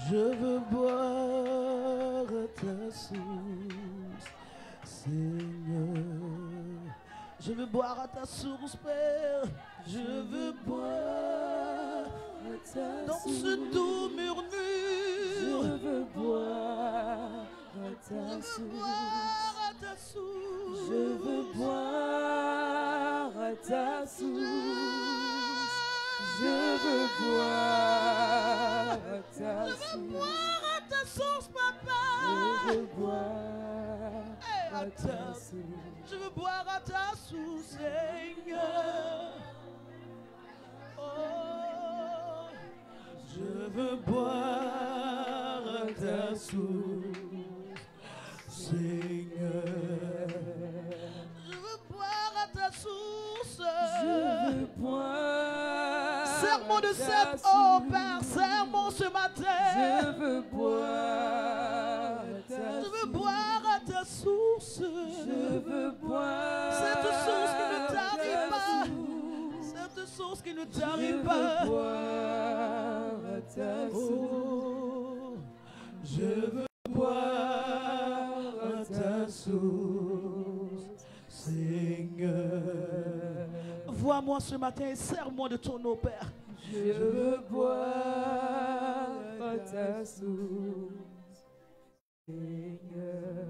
Je veux boire à ta source, Seigneur. Je veux boire à ta source, Père. Je veux boire à ta dans source. Ce doux murmure. Je veux boire à ta source. Je veux boire à ta source. Je veux boire à ta source. Je veux boire à ta source, papa. Je veux boire à ta source. Je veux boire à ta source, Seigneur. Oh, je veux boire à ta source, Seigneur. Je veux boire à ta source. Je veux boire. Serre-moi de cette eau, Père, serre-moi ce matin. Je veux boire. Je veux boire à ta source. Je veux boire. Cette source qui ne t'arrive pas. Cette source qui ne t'arrive pas. Je veux boire à ta source. Je veux boire à ta source, Seigneur. Vois-moi ce matin et serre-moi de ton eau, Père. Je veux boire à ta source, Seigneur.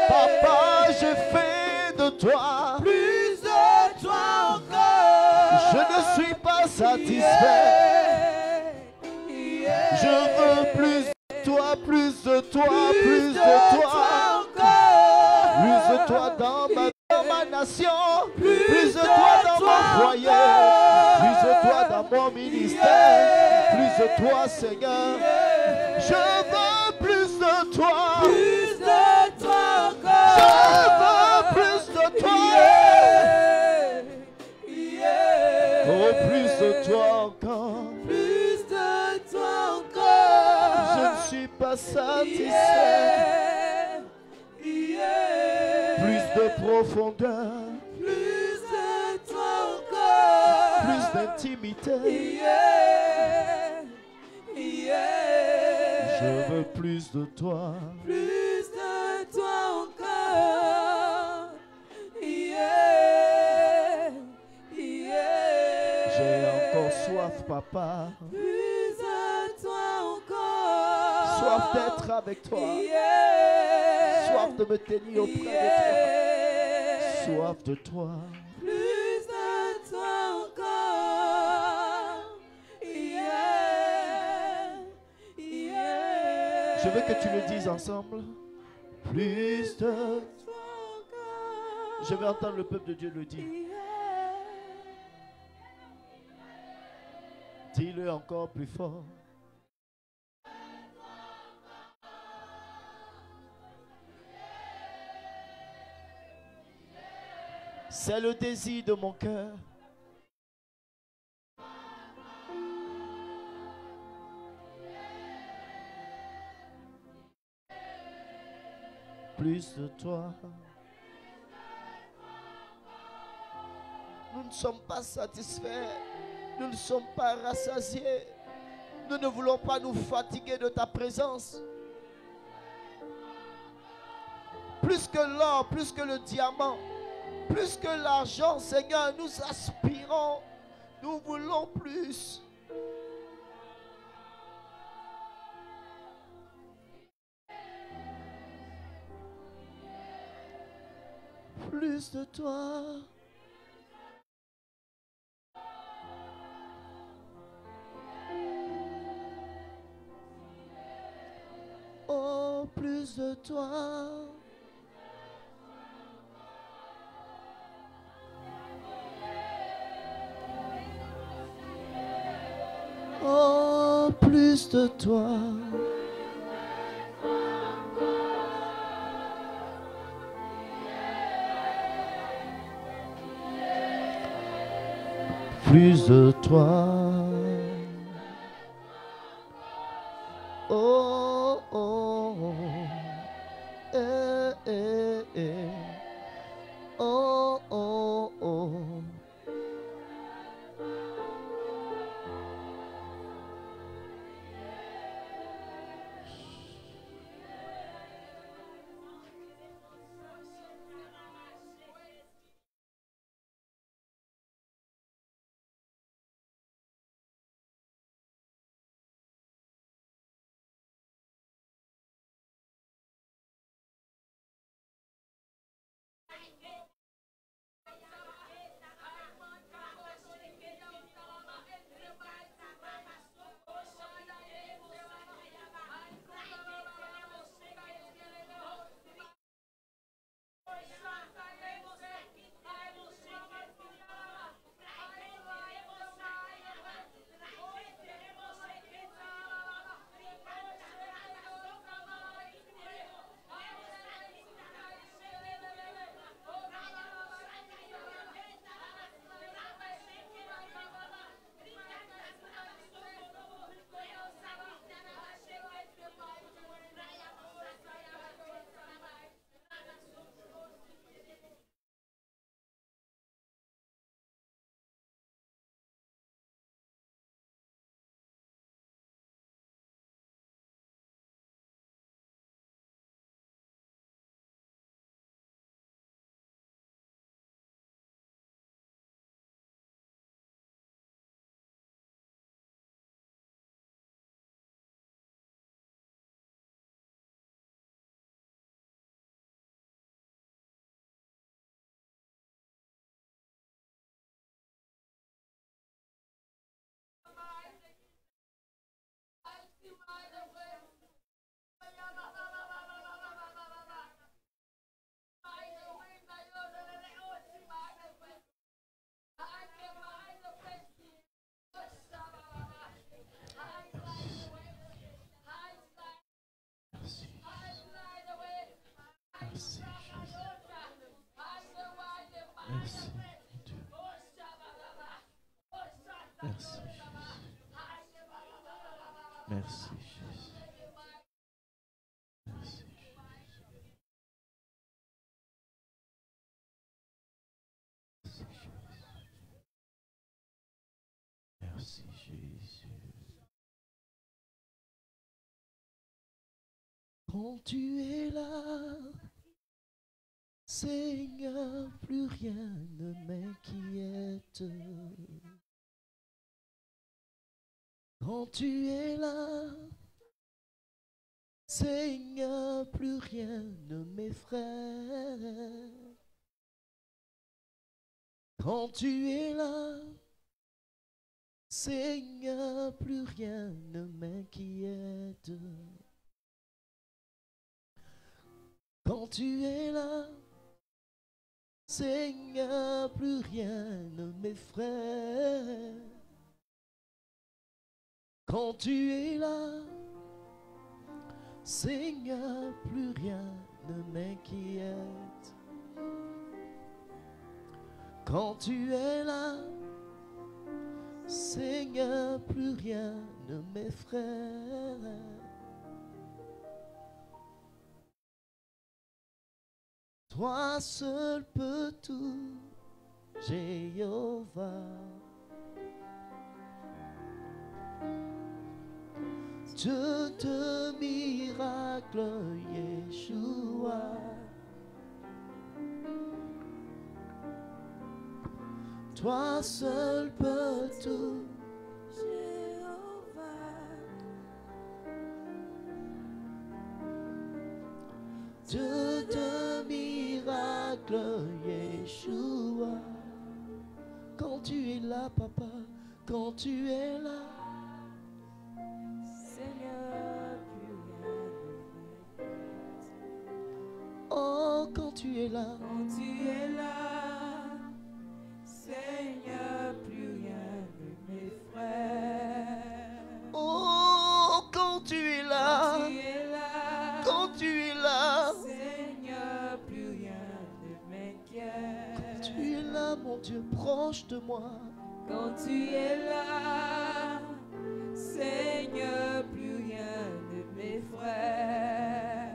Papa, j'ai fait de toi. Plus de toi encore. Je ne suis pas satisfait. Je veux plus de toi, plus de toi, plus de toi. Plus de toi dans ma nation. Plus de toi dans mon foyer. Plus de toi dans mon ministère. Plus de toi, Seigneur. Je veux plus de toi. Plus de toi encore. Je veux plus de toi. Oh, plus de toi encore. Plus de toi encore. Je ne suis pas satisfait. Plus de profondeur. Plus de toi encore. Plus d'intimité. Je veux plus de toi. Plus de toi encore. J'ai encore soif, papa. Plus de toi encore. Soif d'être avec toi. Soif de me tenir auprès de toi. Soif de toi. Plus de toi encore. Je veux que tu le dises ensemble. Plus de... Je vais entendre le peuple de Dieu le dire. Dis-le encore plus fort. C'est le désir de mon cœur. Plus de toi. Nous ne sommes pas satisfaits. Nous ne sommes pas rassasiés. Nous ne voulons pas nous fatiguer de ta présence. Plus que l'or, plus que le diamant, plus que l'argent, Seigneur, nous aspirons. Nous voulons plus. Plus de toi. Oh, plus de toi. Oh, plus de toi. Plus de toi. Oh, oh, oh. Eh, eh, eh. Oh, oh, oh. Merci, Jésus. Merci, Jésus. Merci, Jésus. Merci, Jésus. Quand tu es là, Seigneur, plus rien ne m'inquiète. Quand tu es là, Seigneur, plus rien ne m'effraie. Quand tu es là, Seigneur, plus rien ne m'inquiète. Quand tu es là, Seigneur, plus rien ne m'effraie. Quand tu es là, Seigneur, plus rien ne m'inquiète. Quand tu es là, Seigneur, plus rien ne m'effraie. Toi seul peux tout, Jéhovah. Dieu de miracles, Yeshua. Toi seul peux tout, Jéhovah. Dieu de miracles, Yeshua. Quand tu es là, papa, quand tu es là, Seigneur, plus rien ne m'inquiète. oh, quand tu es là, Quand tu es là, Seigneur, plus rien ne m'effraie. oh, quand tu es là, Quand tu es là, quand tu es là, Seigneur, plus rien ne m'inquiète. tu es là, mon Dieu, proche de moi. Quand tu es là, Seigneur, plus rien ne m'effraie.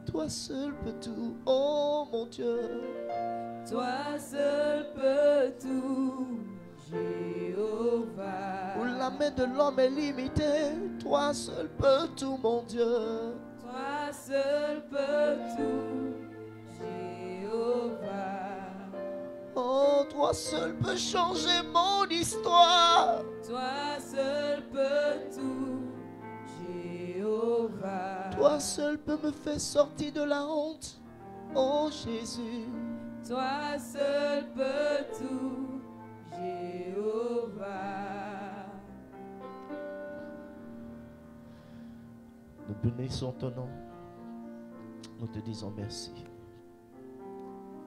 Toi seul peux tout, oh mon Dieu. Toi seul peux tout, Jéhovah. Où la main de l'homme est limitée, toi seul peux tout, mon Dieu. Toi seul peux tout, Jéhovah. Oh, toi seul peux changer mon histoire. Toi seul peux tout, Jéhovah. Toi seul peux me faire sortir de la honte, oh Jésus. Toi seul peux tout, Jéhovah. Nous bénissons ton nom. Nous te disons merci.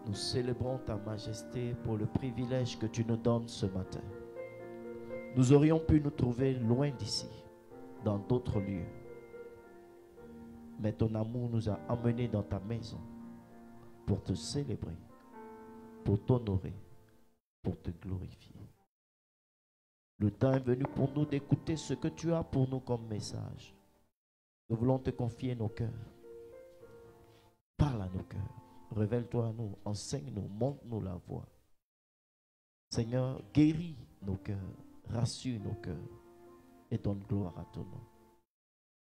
Nous célébrons ta majesté pour le privilège que tu nous donnes ce matin. Nous aurions pu nous trouver loin d'ici, dans d'autres lieux. Mais ton amour nous a emmenés dans ta maison pour te célébrer, pour t'honorer, pour te glorifier. Le temps est venu pour nous d'écouter ce que tu as pour nous comme message. Nous voulons te confier nos cœurs. Parle à nos cœurs. Révèle-toi à nous. Enseigne-nous. Montre-nous la voie. Seigneur, guéris nos cœurs. Rassure nos cœurs. Et donne gloire à ton nom.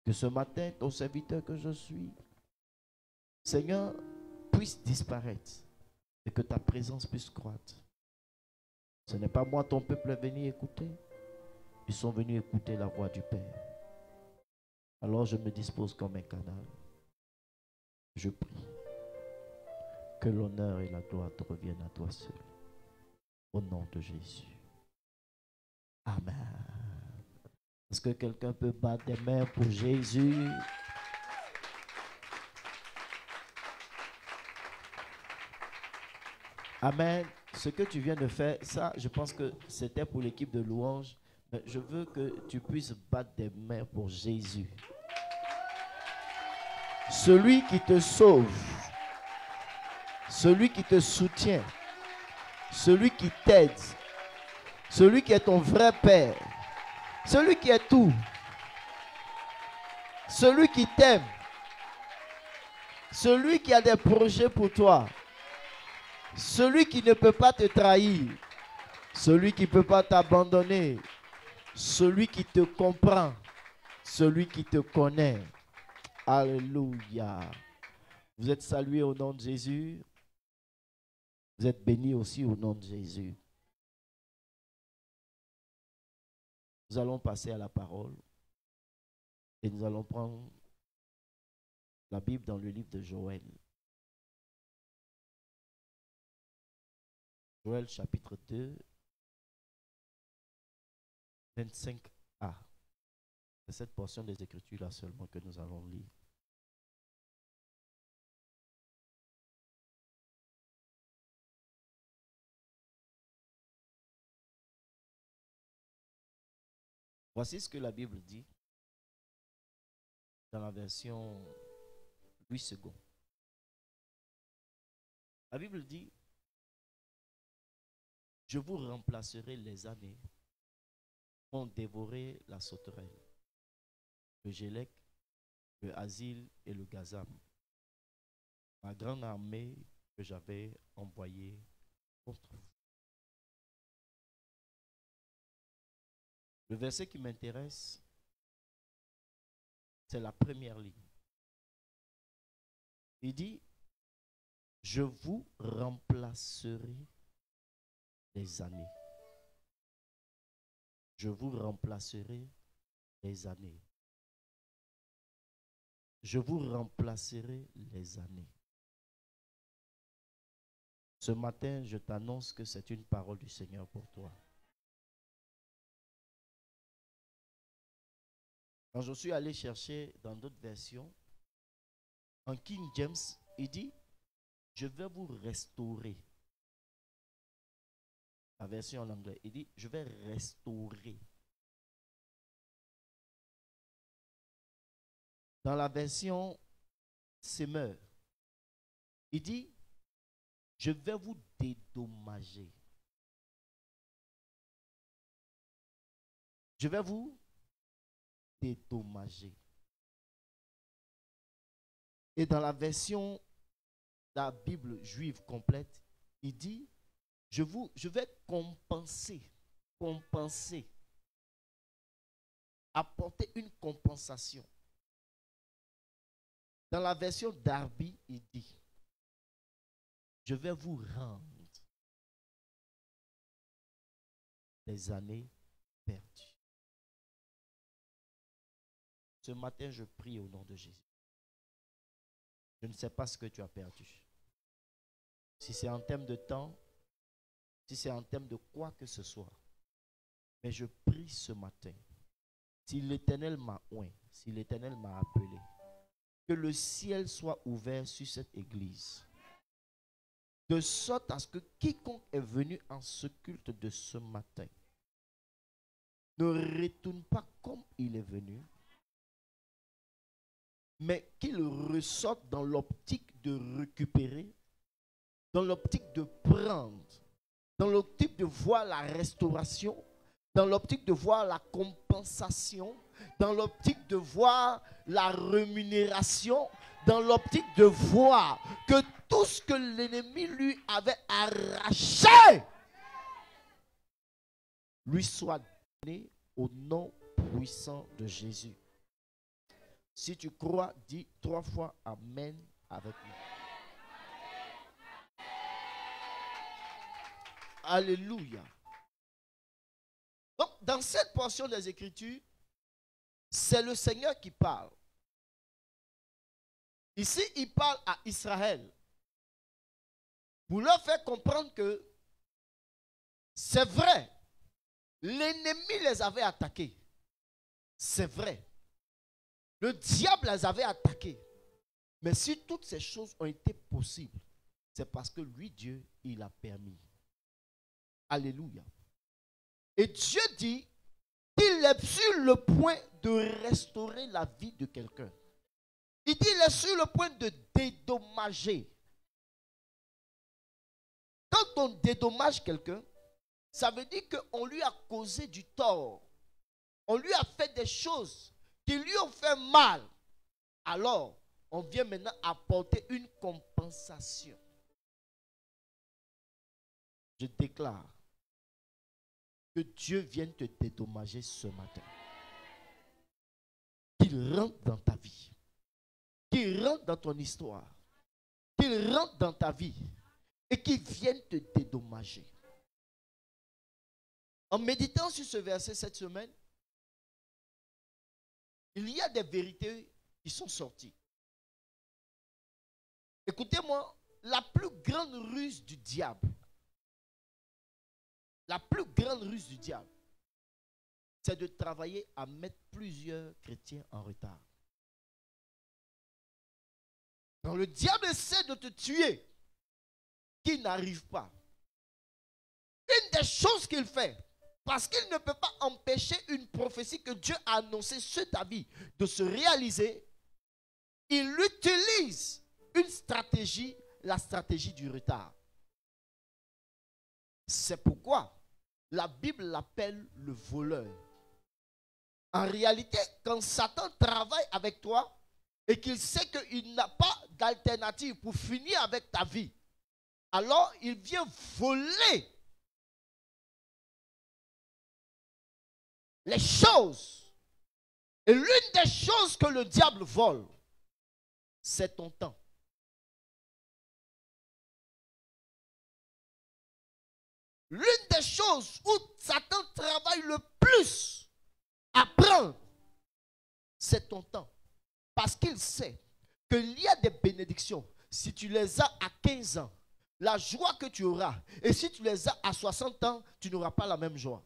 Que ce matin, ton serviteur que je suis, Seigneur, puisse disparaître. Et que ta présence puisse croître. Ce n'est pas moi, ton peuple est venu écouter. Ils sont venus écouter la voix du Père. Alors je me dispose comme un canal. Je prie que l'honneur et la gloire te reviennent à toi seul. Au nom de Jésus. Amen. Est-ce que quelqu'un peut battre des mains pour Jésus? Amen. Ce que tu viens de faire, ça, je pense que c'était pour l'équipe de louange. Mais je veux que tu puisses battre des mains pour Jésus. Celui qui te sauve, celui qui te soutient, celui qui t'aide, Celui qui est ton vrai Père. Celui qui est tout. Celui qui t'aime. Celui qui a des projets pour toi. Celui qui ne peut pas te trahir. Celui qui ne peut pas t'abandonner. Celui qui te comprend. Celui qui te connaît. Alléluia. Vous êtes salués au nom de Jésus. Vous êtes bénis aussi au nom de Jésus. Nous allons passer à la parole. Et nous allons prendre la Bible dans le livre de Joël. Joël chapitre 2, 25a. C'est cette portion des Écritures-là seulement que nous allons lire. Voici ce que la Bible dit dans la version Louis II. La Bible dit: je vous remplacerai les années qui ont dévoré la sauterelle, le gélec, le asile et le gazam, ma grande armée que j'avais envoyée contre vous. Le verset qui m'intéresse, c'est la première ligne. Il dit: je vous remplacerai les années. Je vous remplacerai les années. Je vous remplacerai les années. Ce matin, je t'annonce que c'est une parole du Seigneur pour toi. Quand je suis allé chercher dans d'autres versions, en King James, il dit: je vais vous restaurer. La version en anglais, il dit: je vais restaurer. Dans la version Semeur, il dit: je vais vous dédommager. Je vais vous dédommager. Et dans la version de la Bible juive complète, il dit: je vais compenser, apporter une compensation. Dans la version Darby, il dit: je vais vous rendre les années perdues. Ce matin, je prie au nom de Jésus. Je ne sais pas ce que tu as perdu. Si c'est en termes de temps, si c'est en termes de quoi que ce soit. Mais je prie ce matin, si l'Éternel m'a oint, si l'Éternel m'a appelé, que le ciel soit ouvert sur cette église. De sorte à ce que quiconque est venu en ce culte de ce matin ne retourne pas comme il est venu, mais qu'il ressorte dans l'optique de récupérer, dans l'optique de prendre, dans l'optique de voir la restauration, dans l'optique de voir la compensation, dans l'optique de voir la rémunération, dans l'optique de voir que tout ce que l'ennemi lui avait arraché lui soit donné au nom puissant de Jésus. Si tu crois, dis 3 fois Amen avec moi. Alléluia. Donc, dans cette portion des Écritures, c'est le Seigneur qui parle. Ici, il parle à Israël pour leur faire comprendre que c'est vrai, l'ennemi les avait attaqués. C'est vrai. Le diable les avait attaqués. Mais si toutes ces choses ont été possibles, c'est parce que lui, Dieu, il a permis. Alléluia. Et Dieu dit qu'il est sur le point de restaurer la vie de quelqu'un. Il dit qu'il est sur le point de dédommager. Quand on dédommage quelqu'un, ça veut dire qu'on lui a causé du tort. On lui a fait des choses qui lui ont fait mal. Alors, on vient maintenant apporter une compensation. Je déclare que Dieu vienne te dédommager ce matin. Qu'il rentre dans ta vie. Qu'il rentre dans ton histoire. Qu'il rentre dans ta vie. Et qu'il vienne te dédommager. En méditant sur ce verset cette semaine, il y a des vérités qui sont sorties. Écoutez-moi, la plus grande ruse du diable, c'est de travailler à mettre plusieurs chrétiens en retard. Quand le diable essaie de te tuer, qu'il n'arrive pas, une des choses qu'il fait, parce qu'il ne peut pas empêcher une prophétie que Dieu a annoncée sur ta vie de se réaliser, il utilise une stratégie, la stratégie du retard. C'est pourquoi la Bible l'appelle le voleur. En réalité, quand Satan travaille avec toi et qu'il sait qu'il n'a pas d'alternative pour finir avec ta vie, alors il vient voler les choses. Et l'une des choses que le diable vole, c'est ton temps. L'une des choses où Satan travaille le plus à prendre, c'est ton temps. Parce qu'il sait qu'il y a des bénédictions. Si tu les as à 15 ans, la joie que tu auras. Et si tu les as à 60 ans, tu n'auras pas la même joie.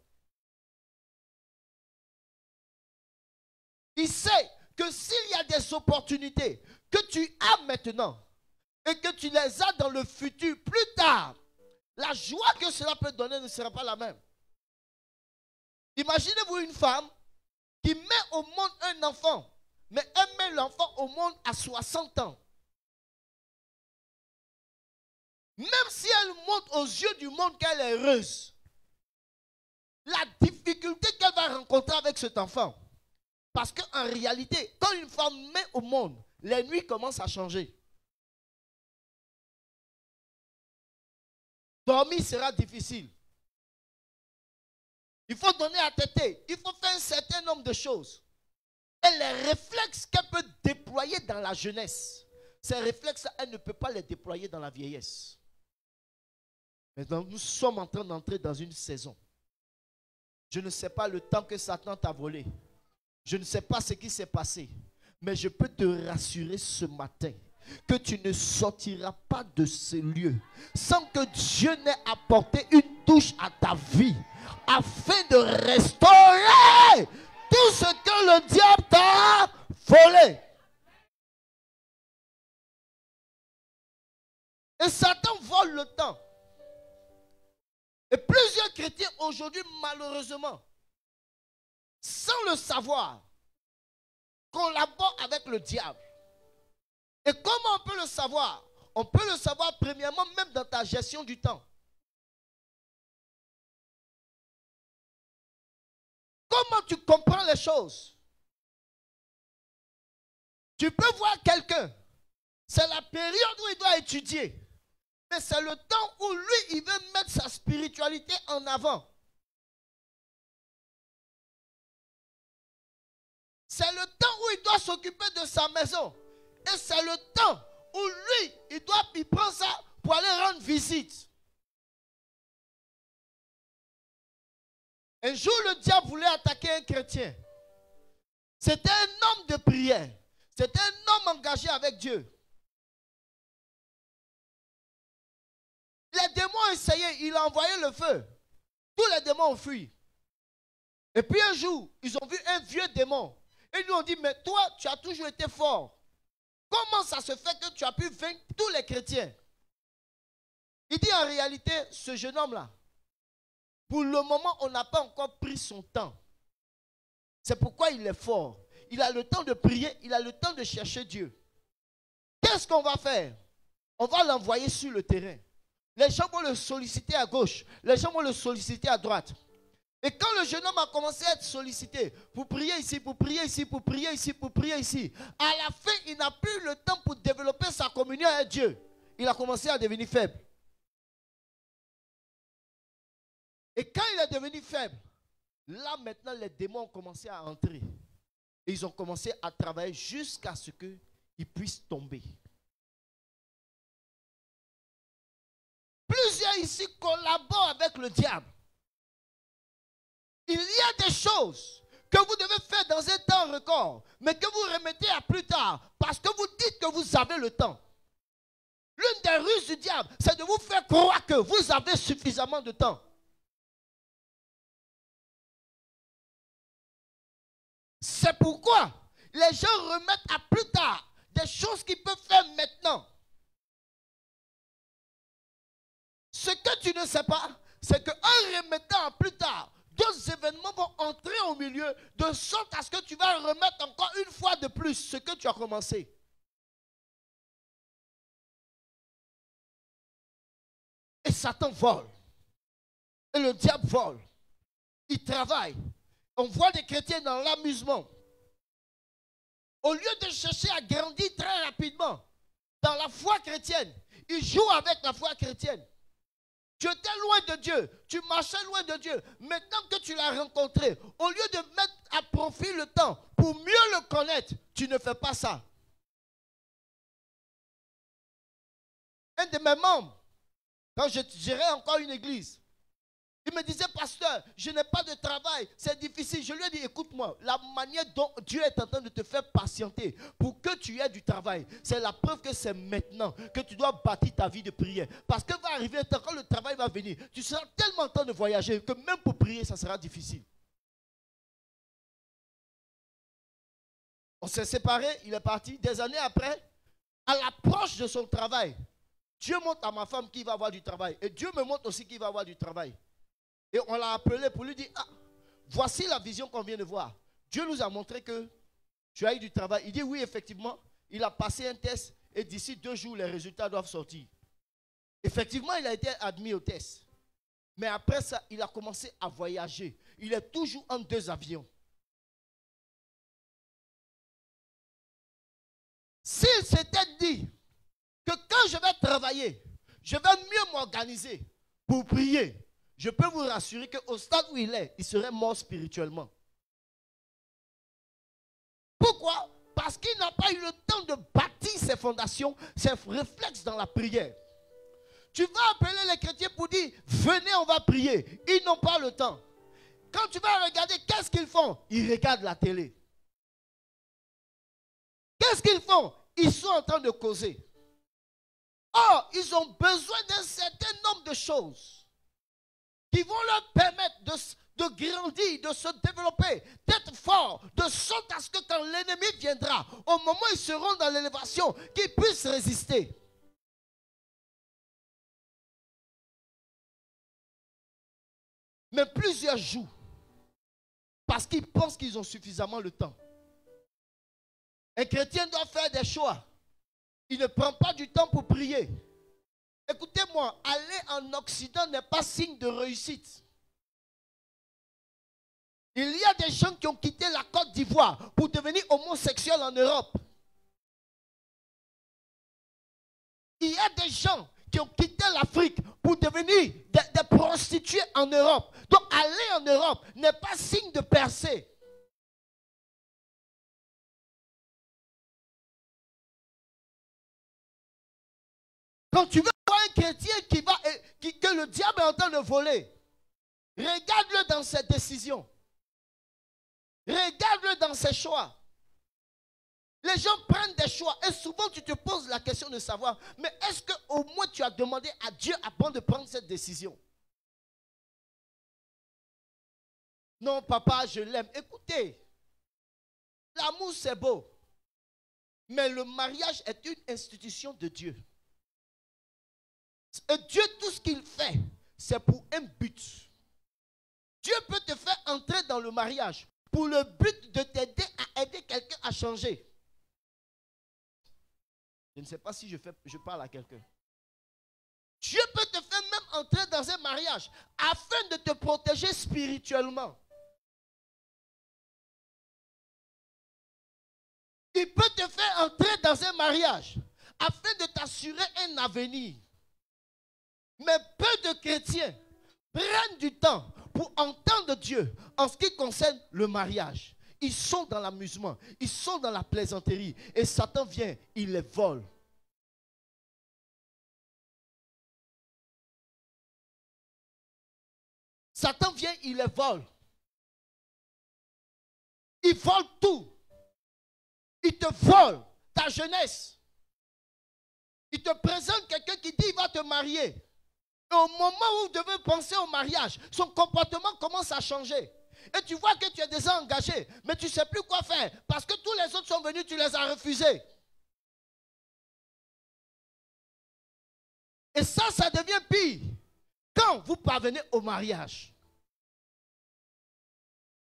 Il sait que s'il y a des opportunités que tu as maintenant et que tu les as dans le futur plus tard, la joie que cela peut donner ne sera pas la même. Imaginez-vous une femme qui met au monde un enfant, mais elle met l'enfant au monde à 60 ans. Même si elle montre aux yeux du monde qu'elle est heureuse, la difficulté qu'elle va rencontrer avec cet enfant, parce qu'en réalité, quand une femme met au monde, les nuits commencent à changer. Dormir sera difficile. Il faut donner à téter. Il faut faire un certain nombre de choses. Et les réflexes qu'elle peut déployer dans la jeunesse, ces réflexes, elle ne peut pas les déployer dans la vieillesse. Maintenant, nous sommes en train d'entrer dans une saison. Je ne sais pas le temps que Satan t'a volé. Je ne sais pas ce qui s'est passé. Mais je peux te rassurer ce matin que tu ne sortiras pas de ce lieu sans que Dieu n'ait apporté une touche à ta vie afin de restaurer tout ce que le diable t'a volé. Et Satan vole le temps. Et plusieurs chrétiens aujourd'hui, malheureusement, sans le savoir, collaborent avec le diable. Et comment on peut le savoir? On peut le savoir premièrement même dans ta gestion du temps. Comment tu comprends les choses? Tu peux voir quelqu'un, c'est la période où il doit étudier. Mais c'est le temps où lui, il veut mettre sa spiritualité en avant. C'est le temps où il doit s'occuper de sa maison. Et c'est le temps où lui, il prend ça pour aller rendre visite. Un jour, le diable voulait attaquer un chrétien. C'était un homme de prière. C'était un homme engagé avec Dieu. Les démons ont essayé, il a envoyé le feu. Tous les démons ont fui. Et puis un jour, ils ont vu un vieux démon. Et ils lui ont dit, mais toi, tu as toujours été fort. Comment ça se fait que tu as pu vaincre tous les chrétiens? Il dit en réalité, ce jeune homme-là, pour le moment, on n'a pas encore pris son temps. C'est pourquoi il est fort. Il a le temps de prier, il a le temps de chercher Dieu. Qu'est-ce qu'on va faire? On va l'envoyer sur le terrain Les gens vont le solliciter à gauche. Les gens vont le solliciter à droite. Et quand le jeune homme a commencé à être sollicité pour prier ici, pour prier ici, pour prier ici, pour prier ici, à la fin, il n'a plus le temps pour développer sa communion avec Dieu. Il a commencé à devenir faible. Et quand il est devenu faible, là maintenant, les démons ont commencé à entrer. Et ils ont commencé à travailler jusqu'à ce qu'ils puissent tomber. Plusieurs ici collaborent avec le diable. Il y a des choses que vous devez faire dans un temps record, mais que vous remettez à plus tard, parce que vous dites que vous avez le temps. L'une des ruses du diable, c'est de vous faire croire que vous avez suffisamment de temps. C'est pourquoi les gens remettent à plus tard des choses qu'ils peuvent faire maintenant. Ce que tu ne sais pas, c'est qu'en remettant à plus tard, d'autres événements vont entrer au milieu de sorte à ce que tu vas remettre encore une fois de plus ce que tu as commencé. Et Satan vole. Et le diable vole. Il travaille. On voit des chrétiens dans l'amusement. Au lieu de chercher à grandir très rapidement dans la foi chrétienne, ils jouent avec la foi chrétienne. Tu étais loin de Dieu, tu marchais loin de Dieu. Maintenant que tu l'as rencontré, au lieu de mettre à profit le temps pour mieux le connaître, tu ne fais pas ça. Un de mes membres, quand je gérais encore une église, il me disait, pasteur, je n'ai pas de travail, c'est difficile. Je lui ai dit, écoute-moi, la manière dont Dieu est en train de te faire patienter pour que tu aies du travail, c'est la preuve que c'est maintenant que tu dois bâtir ta vie de prière. Parce que va arriver un temps, quand le travail va venir, tu seras tellement en train de voyager que même pour prier, ça sera difficile. On s'est séparés, il est parti. Des années après, à l'approche de son travail, Dieu montre à ma femme qu'il va avoir du travail. Et Dieu me montre aussi qu'il va avoir du travail. Et on l'a appelé pour lui dire, ah, voici la vision qu'on vient de voir. Dieu nous a montré que tu as eu du travail. Il dit oui, effectivement, il a passé un test et d'ici 2 jours, les résultats doivent sortir. Effectivement, il a été admis au test. Mais après ça, il a commencé à voyager. Il est toujours en 2 avions. S'il s'était dit que quand je vais travailler, je vais mieux m'organiser pour prier, je peux vous rassurer qu'au stade où il est, il serait mort spirituellement. Pourquoi? Parce qu'il n'a pas eu le temps de bâtir ses fondations, ses réflexes dans la prière. Tu vas appeler les chrétiens pour dire, venez, on va prier. Ils n'ont pas le temps. Quand tu vas regarder, qu'est-ce qu'ils font? Ils regardent la télé. Qu'est-ce qu'ils font? Ils sont en train de causer. Or, ils ont besoin d'un certain nombre de choses qui vont leur permettre de grandir, de se développer, d'être forts, de sorte à ce que quand l'ennemi viendra, au moment où ils seront dans l'élévation, qu'ils puissent résister. Mais plusieurs jouent parce qu'ils pensent qu'ils ont suffisamment le temps. Un chrétien doit faire des choix. Il ne prend pas du temps pour prier. Écoutez-moi, aller en Occident n'est pas signe de réussite. Il y a des gens qui ont quitté la Côte d'Ivoire pour devenir homosexuels en Europe. Il y a des gens qui ont quitté l'Afrique pour devenir des prostituées en Europe. Donc aller en Europe n'est pas signe de percée. Quand tu veux voir un chrétien que le diable est en train de voler, regarde-le dans ses décisions. Regarde-le dans ses choix. Les gens prennent des choix et souvent tu te poses la question de savoir, mais est-ce qu'au moins tu as demandé à Dieu avant de prendre cette décision? Non, papa, je l'aime. Écoutez, l'amour c'est beau, mais le mariage est une institution de Dieu. Et Dieu, tout ce qu'il fait, c'est pour un but. Dieu peut te faire entrer dans le mariage pour le but de t'aider à aider quelqu'un à changer. Je ne sais pas si je parle à quelqu'un. Dieu peut te faire entrer dans un mariage afin de te protéger spirituellement. Il peut te faire entrer dans un mariage afin de t'assurer un avenir. Mais peu de chrétiens prennent du temps pour entendre Dieu en ce qui concerne le mariage. Ils sont dans l'amusement, ils sont dans la plaisanterie. Et Satan vient, il les vole. Satan vient, il les vole. Il vole tout. Il te vole ta jeunesse. Il te présente quelqu'un qui dit il va te marier. Et au moment où vous devez penser au mariage, son comportement commence à changer. Et tu vois que tu es déjà engagé, mais tu ne sais plus quoi faire. Parce que tous les autres sont venus, tu les as refusés. Et ça devient pire quand vous parvenez au mariage.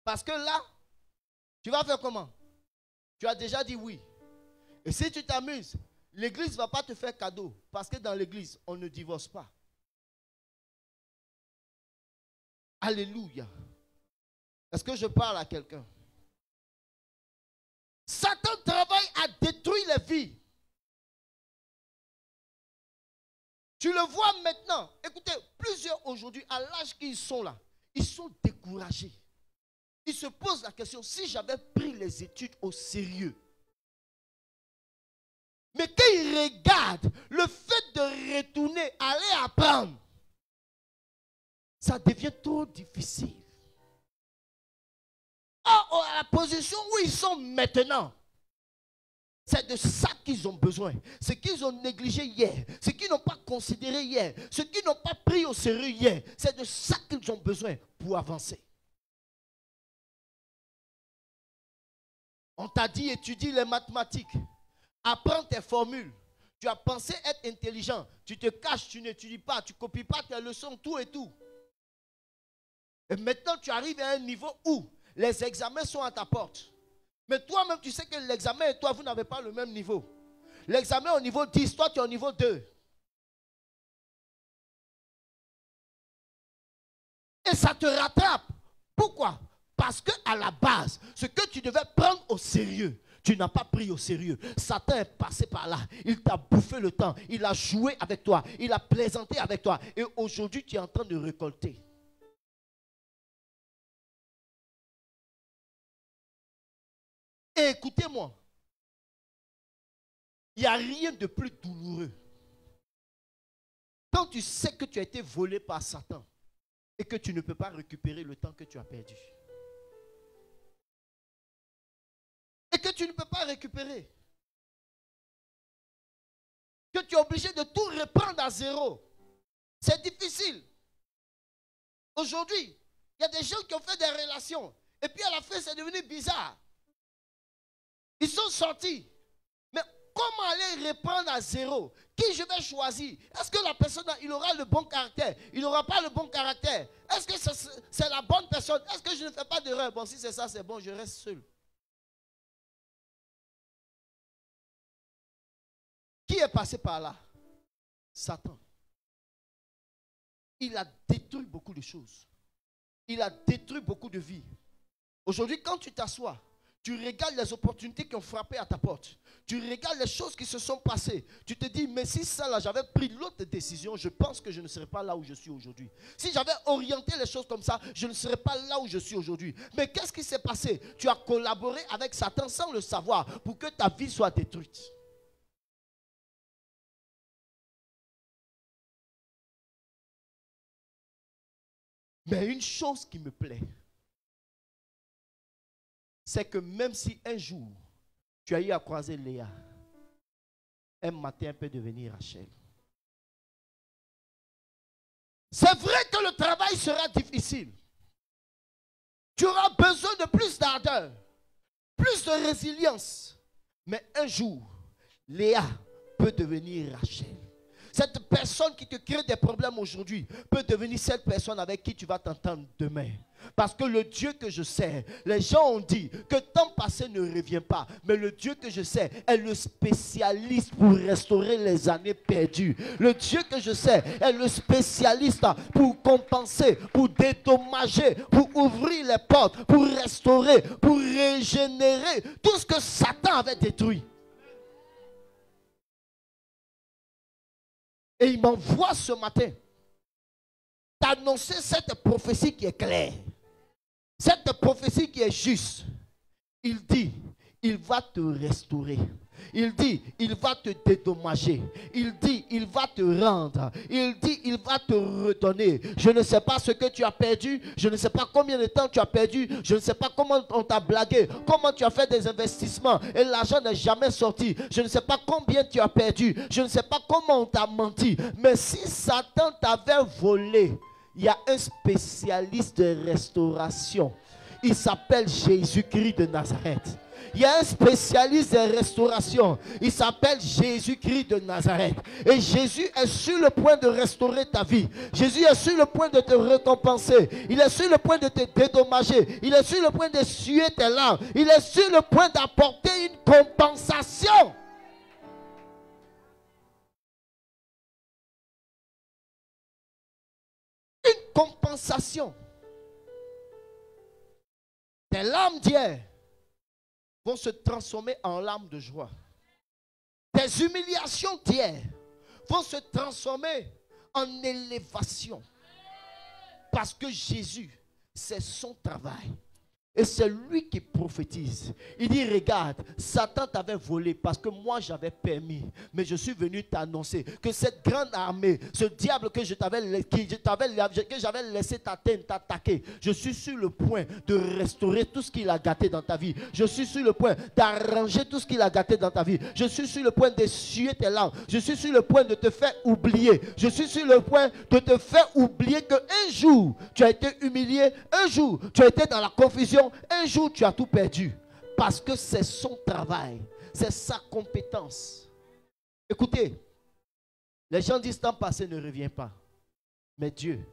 Parce que là, tu vas faire comment? Tu as déjà dit oui. Et si tu t'amuses, l'église ne va pas te faire cadeau. Parce que dans l'église, on ne divorce pas. Alléluia. Est-ce que je parle à quelqu'un? Satan travaille à détruire les vies. Tu le vois maintenant. Écoutez, plusieurs aujourd'hui, à l'âge qu'ils sont là, ils sont découragés. Ils se posent la question, si j'avais pris les études au sérieux. Mais quand ils regardent le fait de retourner, aller apprendre, ça devient trop difficile. Or, à la position où ils sont maintenant, c'est de ça qu'ils ont besoin. Ce qu'ils ont négligé hier, ce qu'ils n'ont pas considéré hier, ce qu'ils n'ont pas pris au sérieux hier, c'est de ça qu'ils ont besoin pour avancer. On t'a dit étudie les mathématiques, apprends tes formules. Tu as pensé être intelligent, tu te caches, tu n'étudies pas, tu ne copies pas tes leçons, tout et tout. Et maintenant tu arrives à un niveau où les examens sont à ta porte. Mais toi-même, tu sais que l'examen et toi, vous n'avez pas le même niveau. L'examen est au niveau 10, toi, tu es au niveau 2. Et ça te rattrape. Pourquoi? Parce qu'à la base, ce que tu devais prendre au sérieux, tu n'as pas pris au sérieux. Satan est passé par là. Il t'a bouffé le temps. Il a joué avec toi. Il a plaisanté avec toi. Et aujourd'hui, tu es en train de récolter. Et écoutez-moi, il n'y a rien de plus douloureux. Quand tu sais que tu as été volé par Satan et que tu ne peux pas récupérer le temps que tu as perdu. Et que tu ne peux pas récupérer. Que tu es obligé de tout reprendre à zéro. C'est difficile. Aujourd'hui, il y a des gens qui ont fait des relations. Et puis à la fin, c'est devenu bizarre. Ils sont sortis. Mais comment aller reprendre à zéro? Qui je vais choisir? Est-ce que la personne, il aura le bon caractère? Il n'aura pas le bon caractère? Est-ce que c'est la bonne personne? Est-ce que je ne fais pas d'erreur? Bon, si c'est ça, c'est bon, je reste seul. Qui est passé par là? Satan. Il a détruit beaucoup de choses. Il a détruit beaucoup de vies. Aujourd'hui, quand tu t'assois, tu regardes les opportunités qui ont frappé à ta porte. Tu regardes les choses qui se sont passées. Tu te dis, mais si ça là, j'avais pris l'autre décision, je pense que je ne serais pas là où je suis aujourd'hui. Si j'avais orienté les choses comme ça, je ne serais pas là où je suis aujourd'hui. Mais qu'est-ce qui s'est passé? Tu as collaboré avec Satan sans le savoir pour que ta vie soit détruite. Mais une chose qui me plaît, c'est que même si un jour, tu as eu à croiser Léa, un matin, elle peut devenir Rachel. C'est vrai que le travail sera difficile. Tu auras besoin de plus d'ardeur, plus de résilience. Mais un jour, Léa peut devenir Rachel. Cette personne qui te crée des problèmes aujourd'hui peut devenir cette personne avec qui tu vas t'entendre demain. Parce que le Dieu que je sais, les gens ont dit que temps passé ne revient pas. Mais le Dieu que je sais est le spécialiste pour restaurer les années perdues. Le Dieu que je sais est le spécialiste pour compenser, pour dédommager, pour ouvrir les portes, pour restaurer, pour régénérer tout ce que Satan avait détruit. Et il m'envoie ce matin d'annoncer cette prophétie qui est claire. Cette prophétie qui est juste. Il dit, il va te restaurer. Il dit, il va te dédommager. Il dit, il va te rendre. Il dit, il va te redonner. Je ne sais pas ce que tu as perdu. Je ne sais pas combien de temps tu as perdu. Je ne sais pas comment on t'a blagué. Comment tu as fait des investissements et l'argent n'est jamais sorti. Je ne sais pas combien tu as perdu. Je ne sais pas comment on t'a menti. Mais si Satan t'avait volé, il y a un spécialiste de restauration. Il s'appelle Jésus-Christ de Nazareth. Il y a un spécialiste de restauration. Il s'appelle Jésus-Christ de Nazareth. Et Jésus est sur le point de restaurer ta vie. Jésus est sur le point de te récompenser. Il est sur le point de te dédommager. Il est sur le point de suer tes larmes. Il est sur le point d'apporter une compensation. Une compensation. Tes larmes d'hier vont se transformer en larmes de joie. Tes humiliations d'hier vont se transformer en élévation. Parce que Jésus, c'est son travail. Et c'est lui qui prophétise. Il dit, regarde, Satan t'avait volé parce que moi j'avais permis. Mais je suis venu t'annoncer que cette grande armée, ce diable que j'avais laissé t'attaquer, je suis sur le point de restaurer tout ce qu'il a gâté dans ta vie. Je suis sur le point d'arranger tout ce qu'il a gâté dans ta vie. Je suis sur le point d'essuyer tes larmes. Je suis sur le point de te faire oublier. Je suis sur le point de te faire oublier qu'un jour tu as été humilié, un jour tu as été dans la confusion. Un jour, tu as tout perdu parce que c'est son travail, c'est sa compétence. Écoutez, les gens disent temps passé ne revient pas. Mais Dieu,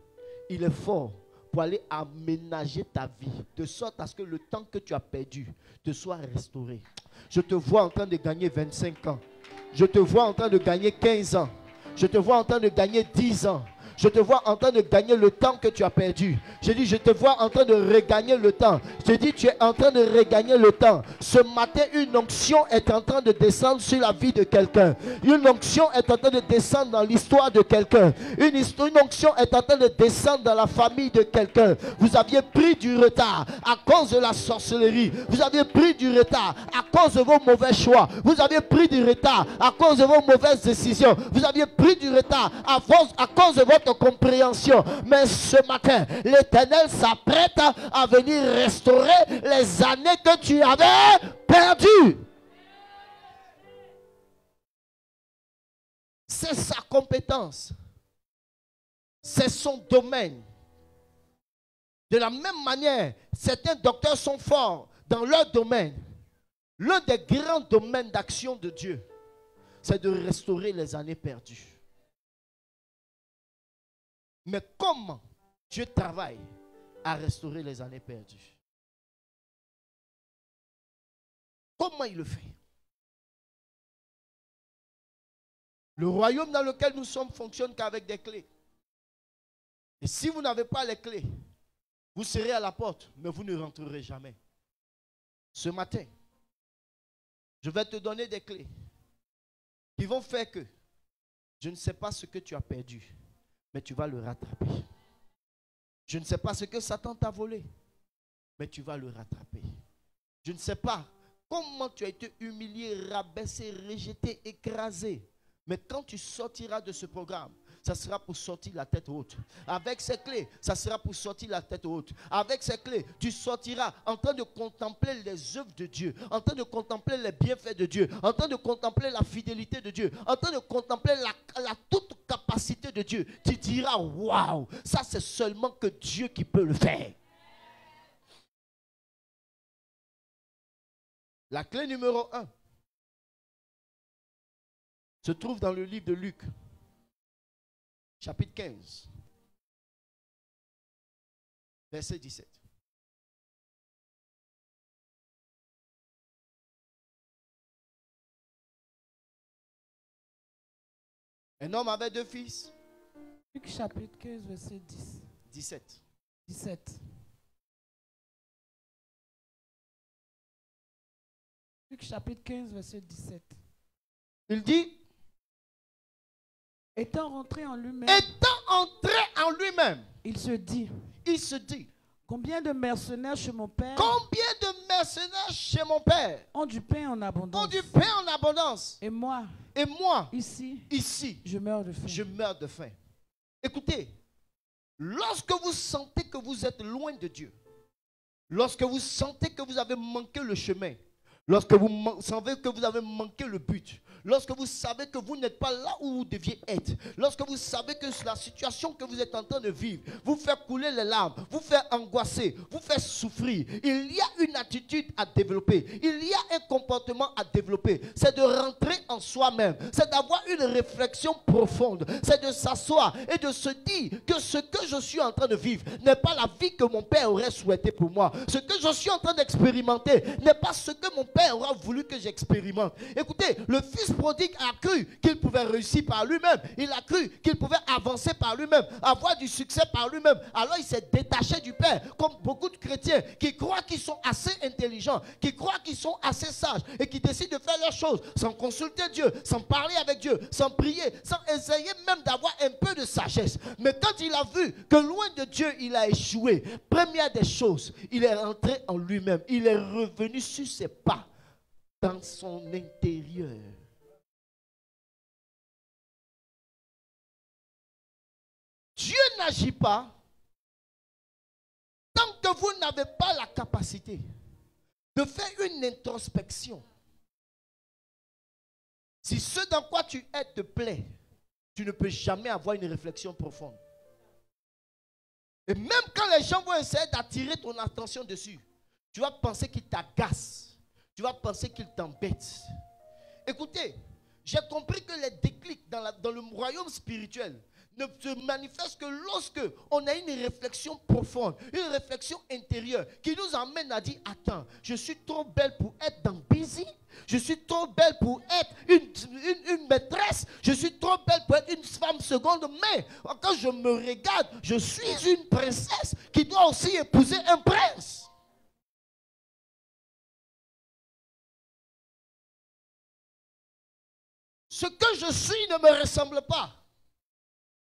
il est fort pour aller aménager ta vie de sorte à ce que le temps que tu as perdu te soit restauré. Je te vois en train de gagner 25 ans. Je te vois en train de gagner 15 ans. Je te vois en train de gagner 10 ans. Je te vois en train de gagner le temps que tu as perdu. Je dis, je te vois en train de regagner le temps. Je dis, tu es en train de regagner le temps. Ce matin, une onction est en train de descendre sur la vie de quelqu'un. Une onction est en train de descendre dans l'histoire de quelqu'un. Une onction est en train de descendre dans la famille de quelqu'un. Vous aviez pris du retard à cause de la sorcellerie. Vous aviez pris du retard à cause de vos mauvais choix. Vous aviez pris du retard à cause de vos mauvaises décisions. Vous aviez pris du retard à cause de votre compréhension. Mais ce matin, l'Éternel s'apprête à venir restaurer les années que tu avais perdues. C'est sa compétence. C'est son domaine. De la même manière, certains docteurs sont forts dans leur domaine. L'un des grands domaines d'action de Dieu, c'est de restaurer les années perdues. Mais comment Dieu travaille à restaurer les années perdues? Comment il le fait? Le royaume dans lequel nous sommes fonctionne qu'avec des clés. Et si vous n'avez pas les clés, vous serez à la porte, mais vous ne rentrerez jamais. Ce matin, je vais te donner des clés qui vont faire que je ne sais pas ce que tu as perdu, mais tu vas le rattraper. Je ne sais pas ce que Satan t'a volé, mais tu vas le rattraper. Je ne sais pas comment tu as été humilié, rabaissé, rejeté, écrasé, mais quand tu sortiras de ce programme, ça sera pour sortir la tête haute. Avec ces clés, ça sera pour sortir la tête haute. Avec ces clés, tu sortiras en train de contempler les œuvres de Dieu, en train de contempler les bienfaits de Dieu, en train de contempler la fidélité de Dieu, en train de contempler la toute capacité de Dieu. Tu diras, waouh, ça c'est seulement que Dieu qui peut le faire. La clé numéro 1 se trouve dans le livre de Luc. chapitre 15, verset 17. Un homme avait 2 fils. Luc chapitre 15, verset 10. 17. 17. Luc chapitre 15, verset 17. Il dit, étant rentré en lui-même, il se dit, combien de mercenaires chez mon père ont du pain en abondance, et moi, ici, je meurs de faim. Écoutez, lorsque vous sentez que vous êtes loin de Dieu, lorsque vous sentez que vous avez manqué le chemin, lorsque vous savez que vous avez manqué le but, lorsque vous savez que vous n'êtes pas là où vous deviez être, lorsque vous savez que la situation que vous êtes en train de vivre vous fait couler les larmes, vous fait angoisser, vous fait souffrir, il y a une attitude à développer, il y a un comportement à développer, c'est de rentrer en soi-même, c'est d'avoir une réflexion profonde, c'est de s'asseoir et de se dire que ce que je suis en train de vivre n'est pas la vie que mon père aurait souhaité pour moi, ce que je suis en train d'expérimenter n'est pas ce que mon père aura voulu que j'expérimente. Écoutez, le fils prodigue a cru qu'il pouvait réussir par lui-même. Il a cru qu'il pouvait avancer par lui-même, avoir du succès par lui-même. Alors il s'est détaché du père, comme beaucoup de chrétiens qui croient qu'ils sont assez intelligents, qui croient qu'ils sont assez sages et qui décident de faire leurs choses sans consulter Dieu, sans parler avec Dieu, sans prier, sans essayer même d'avoir un peu de sagesse. Mais quand il a vu que loin de Dieu il a échoué, première des choses, il est rentré en lui-même, il est revenu sur ses pas, dans son intérieur. Dieu n'agit pas tant que vous n'avez pas la capacité de faire une introspection. Si ce dans quoi tu es te plaît, tu ne peux jamais avoir une réflexion profonde. Et même quand les gens vont essayer d'attirer ton attention dessus, tu vas penser qu'ils t'agacent. Tu vas penser qu'ils t'embêtent. Écoutez, j'ai compris que les déclics dans le royaume spirituel ne se manifestent que lorsque on a une réflexion profonde, une réflexion intérieure qui nous amène à dire, attends, je suis trop belle pour être dans busy, je suis trop belle pour être une maîtresse, je suis trop belle pour être une femme seconde, mais quand je me regarde, je suis une princesse qui doit aussi épouser un prince. Ce que je suis ne me ressemble pas.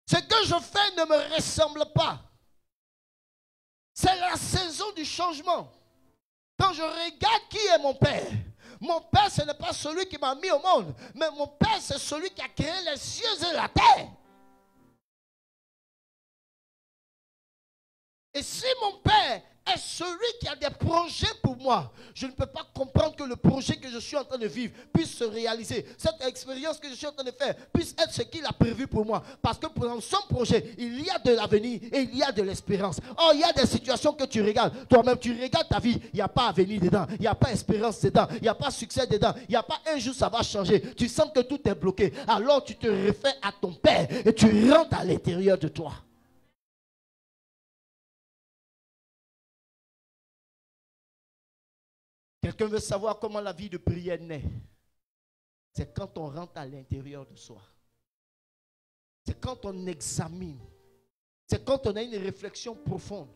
Ce que je fais ne me ressemble pas. C'est la saison du changement. Quand je regarde qui est mon père ce n'est pas celui qui m'a mis au monde, mais mon père c'est celui qui a créé les cieux et la terre. Et si mon père est celui qui a des projets pour moi, je ne peux pas comprendre que le projet que je suis en train de vivre puisse se réaliser. Cette expérience que je suis en train de faire puisse être ce qu'il a prévu pour moi. Parce que dans son projet, il y a de l'avenir et il y a de l'espérance. Or, il y a des situations que tu regardes. Toi-même, tu regardes ta vie. Il n'y a pas avenir dedans. Il n'y a pas espérance dedans. Il n'y a pas succès dedans. Il n'y a pas un jour ça va changer. Tu sens que tout est bloqué. Alors, tu te réfères à ton père et tu rentres à l'intérieur de toi. Quelqu'un veut savoir comment la vie de prière naît. C'est quand on rentre à l'intérieur de soi. C'est quand on examine. C'est quand on a une réflexion profonde.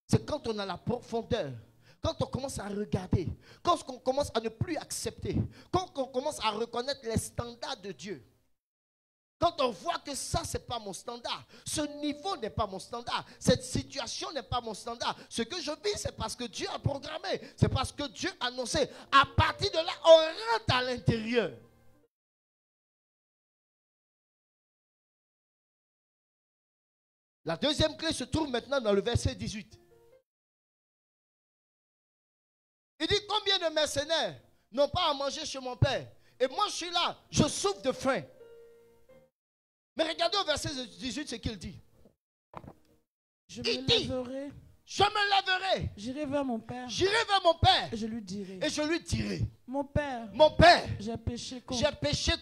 C'est quand on a la profondeur. Quand on commence à regarder. Quand on commence à ne plus accepter. Quand on commence à reconnaître les standards de Dieu. Quand on voit que ça, ce n'est pas mon standard, ce niveau n'est pas mon standard, cette situation n'est pas mon standard, ce que je vis, c'est parce que Dieu a programmé, c'est parce que Dieu a annoncé. À partir de là, on rentre à l'intérieur. La deuxième clé se trouve maintenant dans le verset 18. Il dit, combien de mercenaires n'ont pas à manger chez mon père? Et moi, je suis là, je souffre de faim. Mais regardez au verset 18 ce qu'il dit. Je me lèverai Je me lèverai. J'irai vers mon père. J'irai vers mon père. Et je lui dirai. Et je lui dirai. Mon père. Mon père. J'ai péché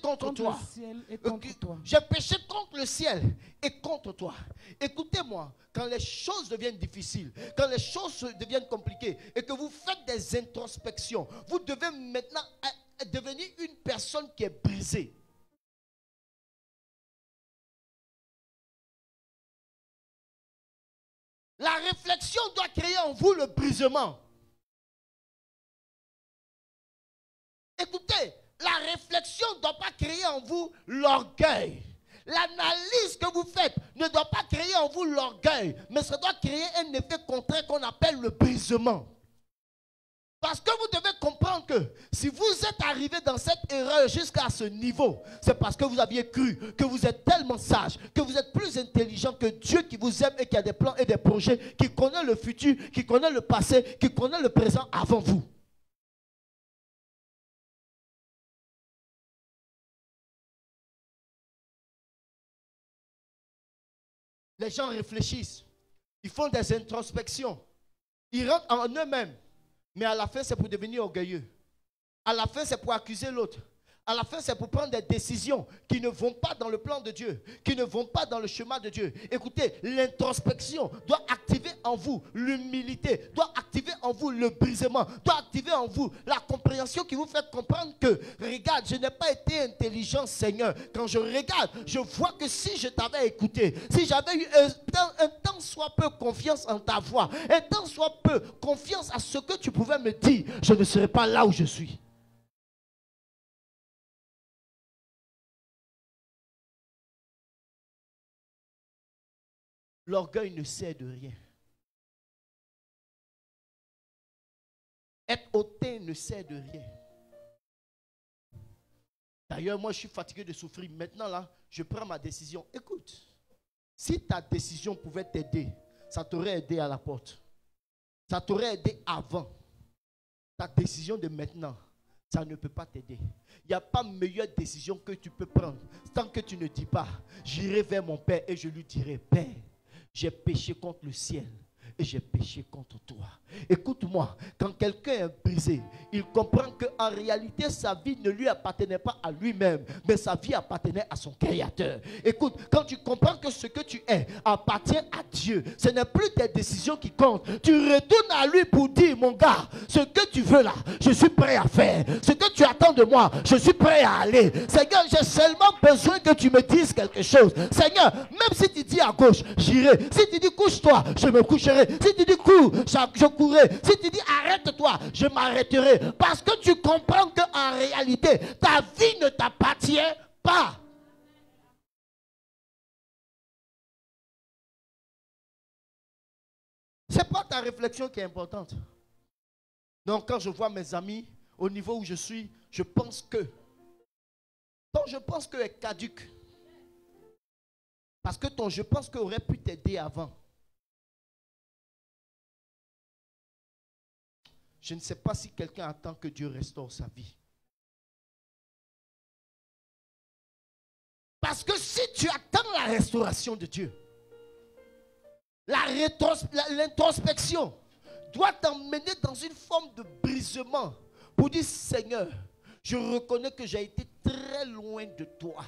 contre toi. Le ciel et contre toi. J'ai péché contre le ciel et contre toi. Écoutez-moi, quand les choses deviennent difficiles, quand les choses deviennent compliquées et que vous faites des introspections, vous devez maintenant devenir une personne qui est brisée. La réflexion doit créer en vous le brisement. Écoutez, la réflexion ne doit pas créer en vous l'orgueil. L'analyse que vous faites ne doit pas créer en vous l'orgueil, mais ça doit créer un effet contraire qu'on appelle le brisement. Parce que vous devez comprendre que si vous êtes arrivé dans cette erreur jusqu'à ce niveau, c'est parce que vous aviez cru que vous êtes tellement sage, que vous êtes plus intelligent que Dieu qui vous aime et qui a des plans et des projets, qui connaît le futur, qui connaît le passé, qui connaît le présent avant vous. Les gens réfléchissent, ils font des introspections, ils rentrent en eux-mêmes. Mais à la fin, c'est pour devenir orgueilleux. À la fin, c'est pour accuser l'autre. À la fin, c'est pour prendre des décisions qui ne vont pas dans le plan de Dieu, qui ne vont pas dans le chemin de Dieu. Écoutez, l'introspection doit activer en vous l'humilité, doit activer en vous le brisement, doit activer en vous la compréhension qui vous fait comprendre que, regarde, je n'ai pas été intelligent, Seigneur. Quand je regarde, je vois que si je t'avais écouté, si j'avais eu un tant soit peu confiance en ta voix, un tant soit peu confiance à ce que tu pouvais me dire, je ne serais pas là où je suis. L'orgueil ne sert de rien. Être hautain ne sert de rien. D'ailleurs, moi, je suis fatigué de souffrir. Maintenant, là, je prends ma décision. Écoute, si ta décision pouvait t'aider, ça t'aurait aidé à la porte. Ça t'aurait aidé avant. Ta décision de maintenant, ça ne peut pas t'aider. Il n'y a pas meilleure décision que tu peux prendre. Tant que tu ne dis pas, j'irai vers mon Père et je lui dirai, Père, j'ai péché contre le ciel et j'ai péché contre toi. Écoute-moi, quand quelqu'un est brisé, il comprend qu'en réalité, sa vie ne lui appartenait pas à lui-même, mais sa vie appartenait à son Créateur. Écoute, quand tu comprends que ce que tu es appartient à Dieu, ce n'est plus tes décisions qui comptent. Tu retournes à lui pour dire, mon gars, ce que tu veux là, je suis prêt à faire. Ce que tu attends de moi, je suis prêt à aller. Seigneur, j'ai seulement besoin que tu me dises quelque chose. Seigneur, même si tu dis à gauche, j'irai. Si tu dis couche-toi, je me coucherai. Si tu dis cours, je courrai. Si tu dis arrête-toi, je m'arrêterai. Parce que tu comprends qu'en réalité, ta vie ne t'appartient pas. Ce n'est pas ta réflexion qui est importante. Donc quand je vois mes amis au niveau où je suis, je pense que. Ton je pense que est caduque. Parce que ton je pense que aurait pu t'aider avant. Je ne sais pas si quelqu'un attend que Dieu restaure sa vie. Parce que si tu attends la restauration de Dieu, l'introspection doit t'emmener dans une forme de brisement pour dire, Seigneur, je reconnais que j'ai été très loin de toi.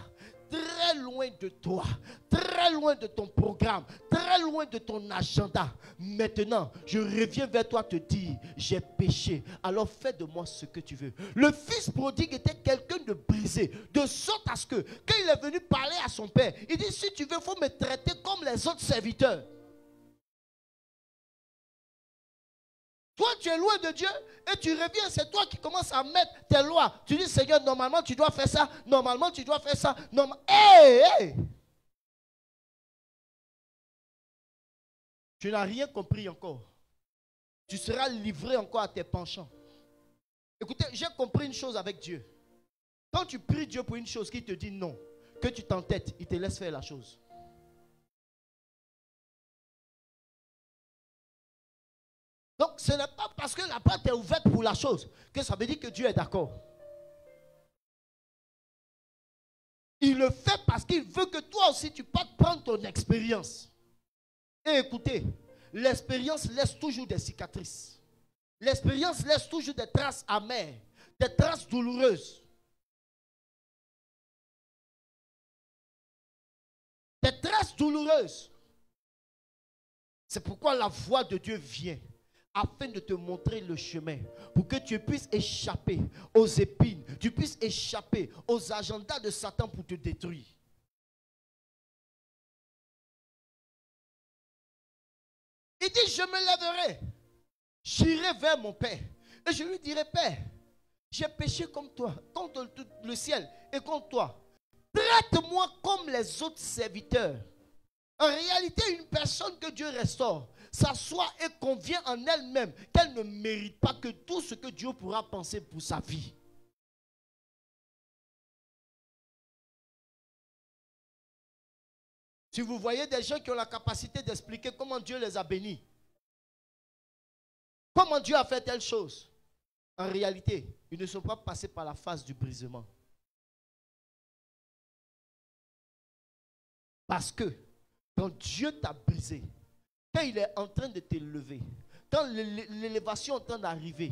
Très loin de toi, très loin de ton programme, très loin de ton agenda. Maintenant, je reviens vers toi te dire, j'ai péché, alors fais de moi ce que tu veux. Le fils prodigue était quelqu'un de brisé, de sorte à ce que, quand il est venu parler à son père, il dit, si tu veux, il faut me traiter comme les autres serviteurs. Toi, tu es loin de Dieu et tu reviens, c'est toi qui commences à mettre tes lois. Tu dis, Seigneur, normalement, tu dois faire ça. Normalement, tu dois faire ça. Hey! Tu n'as rien compris encore. Tu seras livré encore à tes penchants. Écoutez, j'ai compris une chose avec Dieu. Quand tu pries Dieu pour une chose qui te dit non, que tu t'entêtes, il te laisse faire la chose. Donc, ce n'est pas parce que la porte est ouverte pour la chose que ça veut dire que Dieu est d'accord. Il le fait parce qu'il veut que toi aussi tu puisses prendre ton expérience. Et écoutez, l'expérience laisse toujours des cicatrices. L'expérience laisse toujours des traces amères, des traces douloureuses. Des traces douloureuses. C'est pourquoi la voix de Dieu vient, afin de te montrer le chemin, pour que tu puisses échapper aux épines, tu puisses échapper aux agendas de Satan pour te détruire. Il dit, je me lèverai, j'irai vers mon Père, et je lui dirai, Père, j'ai péché comme toi, contre le ciel et contre toi. Traite-moi comme les autres serviteurs. En réalité, une personne que Dieu restaure s'assoit et convient en elle-même qu'elle ne mérite pas que tout ce que Dieu pourra penser pour sa vie. Si vous voyez des gens qui ont la capacité d'expliquer comment Dieu les a bénis, comment Dieu a fait telle chose, en réalité, ils ne sont pas passés par la phase du brisement. Parce que quand Dieu t'a brisé, quand il est en train de t'élever, quand l'élévation est en train d'arriver,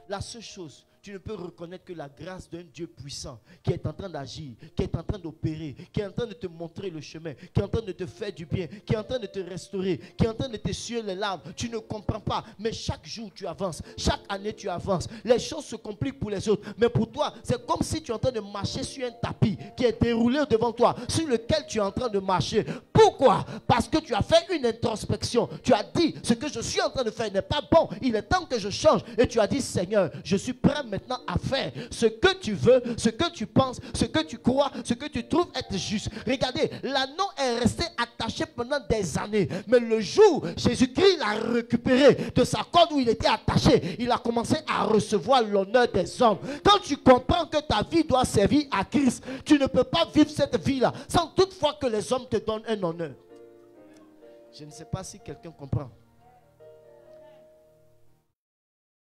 la seule chose, tu ne peux reconnaître que la grâce d'un Dieu puissant qui est en train d'agir, qui est en train d'opérer, qui est en train de te montrer le chemin, qui est en train de te faire du bien, qui est en train de te restaurer, qui est en train de t'essuyer les larmes. Tu ne comprends pas, mais chaque jour tu avances, chaque année tu avances. Les choses se compliquent pour les autres, mais pour toi, c'est comme si tu es en train de marcher sur un tapis qui est déroulé devant toi, sur lequel tu es en train de marcher. Pourquoi? Parce que tu as fait une introspection. Tu as dit, ce que je suis en train de faire n'est pas bon, il est temps que je change. Et tu as dit, Seigneur, je suis prêt maintenant à faire ce que tu veux, ce que tu penses, ce que tu crois, ce que tu trouves être juste. Regardez, l'anneau est resté attaché pendant des années, mais le jour Jésus-Christ l'a récupéré de sa corde où il était attaché, il a commencé à recevoir l'honneur des hommes. Quand tu comprends que ta vie doit servir à Christ, tu ne peux pas vivre cette vie-là sans toutefois que les hommes te donnent un honneur. Je ne sais pas si quelqu'un comprend.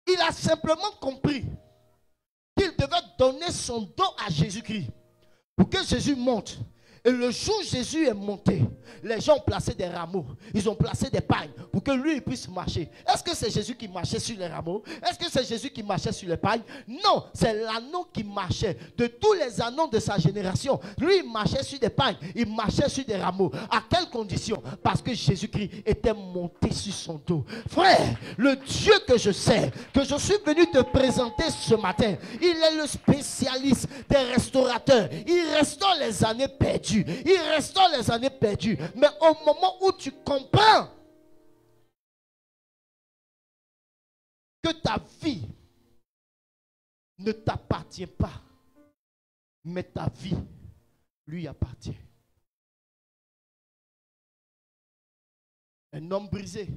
Il a simplement compris qu'il devait donner son dos à Jésus-Christ pour que Jésus monte. Et le jour où Jésus est monté, les gens ont placé des rameaux, ils ont placé des pagnes pour que lui puisse marcher. Est-ce que c'est Jésus qui marchait sur les rameaux? Est-ce que c'est Jésus qui marchait sur les pagnes? Non, c'est l'anneau qui marchait. De tous les anneaux de sa génération, lui il marchait sur des pagnes, il marchait sur des rameaux. À quelles conditions? Parce que Jésus-Christ était monté sur son dos. Frère, le Dieu que je sais, que je suis venu te présenter ce matin, il est le spécialiste des restaurateurs. Il restaure les années perdues. Il restaure les années perdues. Mais au moment où tu comprends que ta vie ne t'appartient pas, mais ta vie lui appartient. Un homme brisé,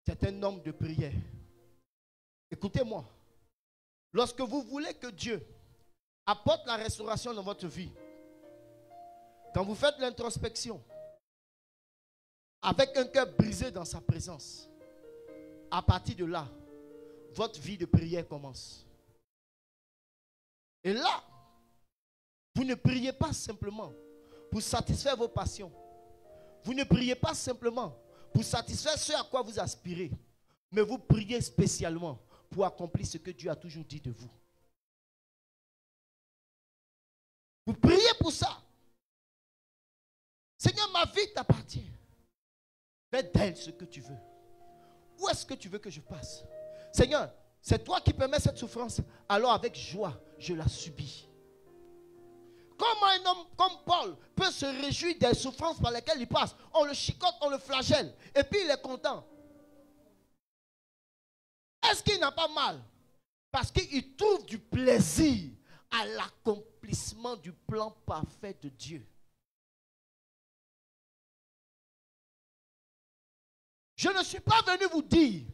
c'est un homme de prière. Écoutez-moi, lorsque vous voulez que Dieu apporte la restauration dans votre vie, quand vous faites l'introspection, avec un cœur brisé dans sa présence, à partir de là, votre vie de prière commence. Et là, vous ne priez pas simplement pour satisfaire vos passions. Vous ne priez pas simplement pour satisfaire ce à quoi vous aspirez, mais vous priez spécialement pour accomplir ce que Dieu a toujours dit de vous. Vous priez pour ça. Seigneur, ma vie t'appartient. Fais d'elle ce que tu veux. Où est-ce que tu veux que je passe? Seigneur, c'est toi qui permets cette souffrance. Alors avec joie, je la subis. Comment un homme comme Paul peut se réjouir des souffrances par lesquelles il passe? On le chicote, on le flagelle. Et puis il est content. Est-ce qu'il n'a pas mal? Parce qu'il trouve du plaisir à l'accomplissement du plan parfait de Dieu. Je ne suis pas venu vous dire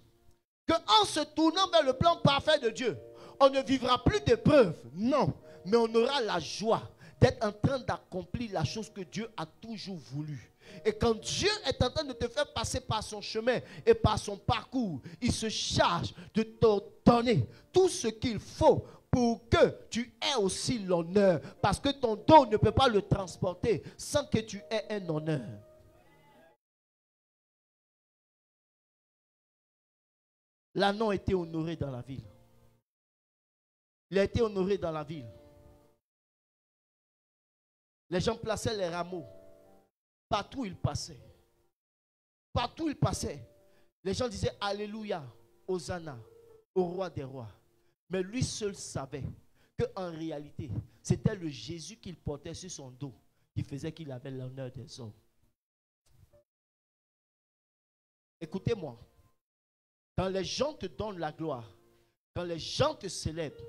qu'en se tournant vers le plan parfait de Dieu, on ne vivra plus d'épreuves. Non, mais on aura la joie d'être en train d'accomplir la chose que Dieu a toujours voulu. Et quand Dieu est en train de te faire passer par son chemin et par son parcours, il se charge de te donner tout ce qu'il faut pour que tu aies aussi l'honneur. Parce que ton dos ne peut pas le transporter sans que tu aies un honneur. L'agneau a été honoré dans la ville. Il a été honoré dans la ville. Les gens plaçaient les rameaux. Partout où ils passaient. Partout où ils passaient. Les gens disaient Alléluia, Hosanna, au roi des rois. Mais lui seul savait qu'en réalité, c'était le Jésus qu'il portait sur son dos qui faisait qu'il avait l'honneur des hommes. Écoutez-moi. Quand les gens te donnent la gloire, quand les gens te célèbrent,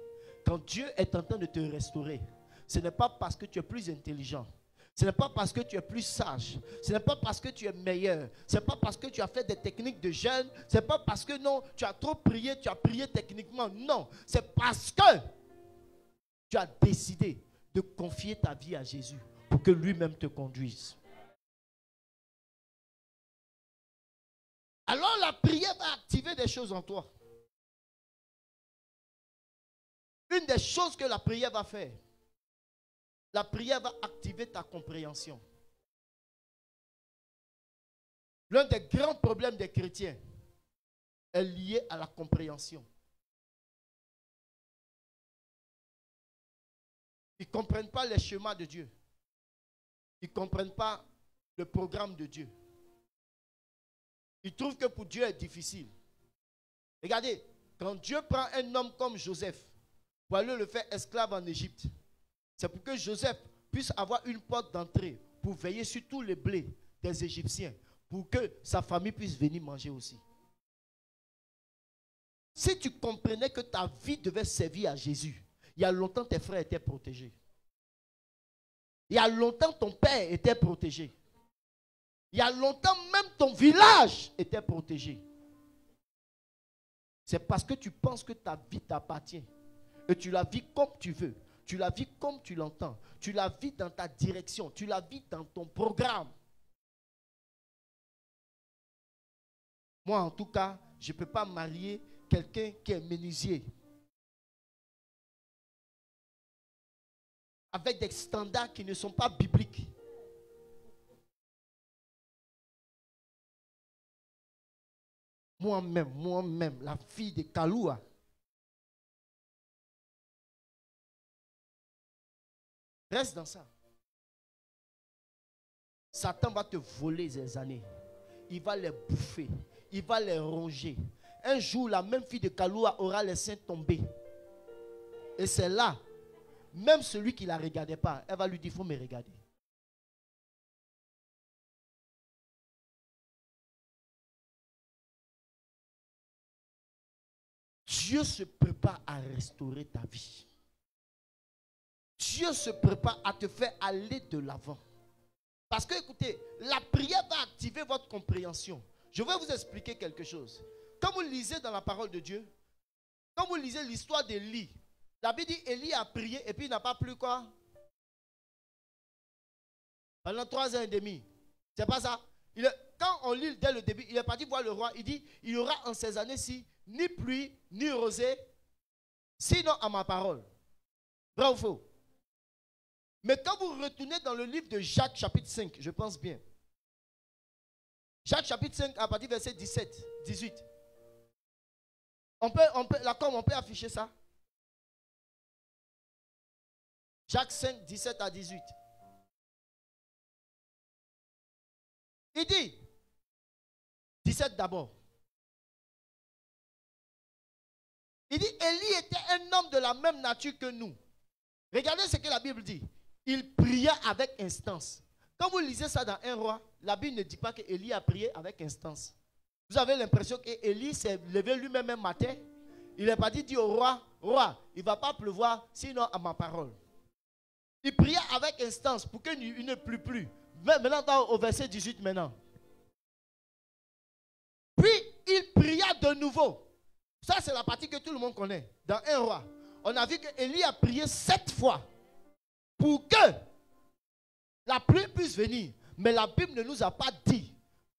quand Dieu est en train de te restaurer, ce n'est pas parce que tu es plus intelligent. Ce n'est pas parce que tu es plus sage. Ce n'est pas parce que tu es meilleur. Ce n'est pas parce que tu as fait des techniques de jeûne. Ce n'est pas parce que non, tu as trop prié, tu as prié techniquement. Non, c'est parce que tu as décidé de confier ta vie à Jésus pour que lui-même te conduise. Alors la prière va activer des choses en toi. Une des choses que la prière va faire, la prière va activer ta compréhension. L'un des grands problèmes des chrétiens est lié à la compréhension. Ils ne comprennent pas les chemins de Dieu. Ils ne comprennent pas le programme de Dieu. Ils trouvent que pour Dieu est difficile. Regardez, quand Dieu prend un homme comme Joseph pour aller le faire esclave en Égypte, c'est pour que Joseph puisse avoir une porte d'entrée pour veiller sur tous les blés des Égyptiens, pour que sa famille puisse venir manger aussi. Si tu comprenais que ta vie devait servir à Jésus, il y a longtemps tes frères étaient protégés. Il y a longtemps ton père était protégé. Il y a longtemps même ton village était protégé. C'est parce que tu penses que ta vie t'appartient. Et tu la vis comme tu veux. Tu la vis comme tu l'entends. Tu la vis dans ta direction. Tu la vis dans ton programme. Moi, en tout cas, je ne peux pas marier quelqu'un qui est menuisier. Avec des standards qui ne sont pas bibliques. Moi-même, la fille de Kaloua. Reste dans ça. Satan va te voler des années. Il va les bouffer. Il va les ronger. Un jour, la même fille de Kaloua aura les seins tombés. Et c'est là, même celui qui ne la regardait pas, elle va lui dire, il faut me regarder. Dieu se prépare à restaurer ta vie. Dieu se prépare à te faire aller de l'avant. Parce que, écoutez, la prière va activer votre compréhension. Je vais vous expliquer quelque chose. Quand vous lisez dans la parole de Dieu, quand vous lisez l'histoire d'Élie, la Bible dit Élie a prié et puis il n'a pas plu quoi? Pendant 3 ans et demi. C'est pas ça. Quand on lit dès le début, il est parti voir le roi. Il dit, il y aura en ces années-ci ni pluie, ni rosée, sinon à ma parole. Vrai ou faux? Mais quand vous retournez dans le livre de Jacques chapitre 5, je pense bien. Jacques chapitre 5 à partir du verset 17, 18. On peut afficher ça? Jacques 5, 17 à 18. Il dit, 17 d'abord. Il dit, Élie était un homme de la même nature que nous. Regardez ce que la Bible dit. Il pria avec instance. Quand vous lisez ça dans un roi, la Bible ne dit pas que Élie a prié avec instance. Vous avez l'impression qu'Élie s'est levé lui-même un matin. Il n'est pas dit au roi, roi, il ne va pas pleuvoir, sinon à ma parole. Il pria avec instance pour qu'il ne plût plus. Maintenant, au verset 18 maintenant. Puis, il pria de nouveau. Ça, c'est la partie que tout le monde connaît. Dans un roi, on a vu que Élie a prié 7 fois pour que la pluie puisse venir. Mais la Bible ne nous a pas dit,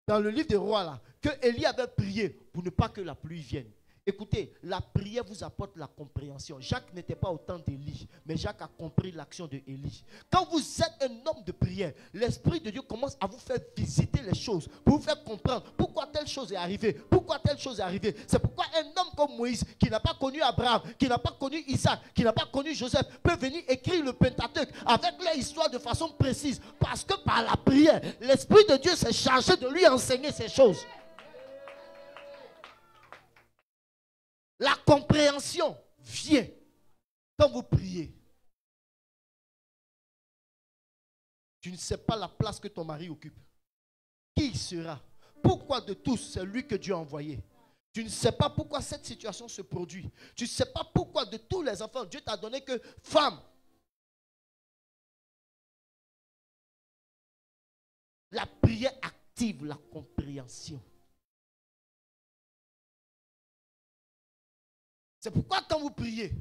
dans le livre des rois là, que Élie avait prié pour ne pas que la pluie vienne. Écoutez, la prière vous apporte la compréhension. Jacques n'était pas au temps d'Élie, mais Jacques a compris l'action de Élie. Quand vous êtes un homme de prière, l'Esprit de Dieu commence à vous faire visiter les choses, pour vous faire comprendre pourquoi telle chose est arrivée, pourquoi telle chose est arrivée. C'est pourquoi un homme comme Moïse, qui n'a pas connu Abraham, qui n'a pas connu Isaac, qui n'a pas connu Joseph, peut venir écrire le Pentateuque avec leur histoire de façon précise. Parce que par la prière, l'Esprit de Dieu s'est chargé de lui enseigner ces choses. La compréhension vient quand vous priez. Tu ne sais pas la place que ton mari occupe. Qui il sera? Pourquoi de tous, c'est lui que Dieu a envoyé? Tu ne sais pas pourquoi cette situation se produit. Tu ne sais pas pourquoi de tous les enfants, Dieu t'a donné que femme. La prière active la compréhension. C'est pourquoi quand vous priez,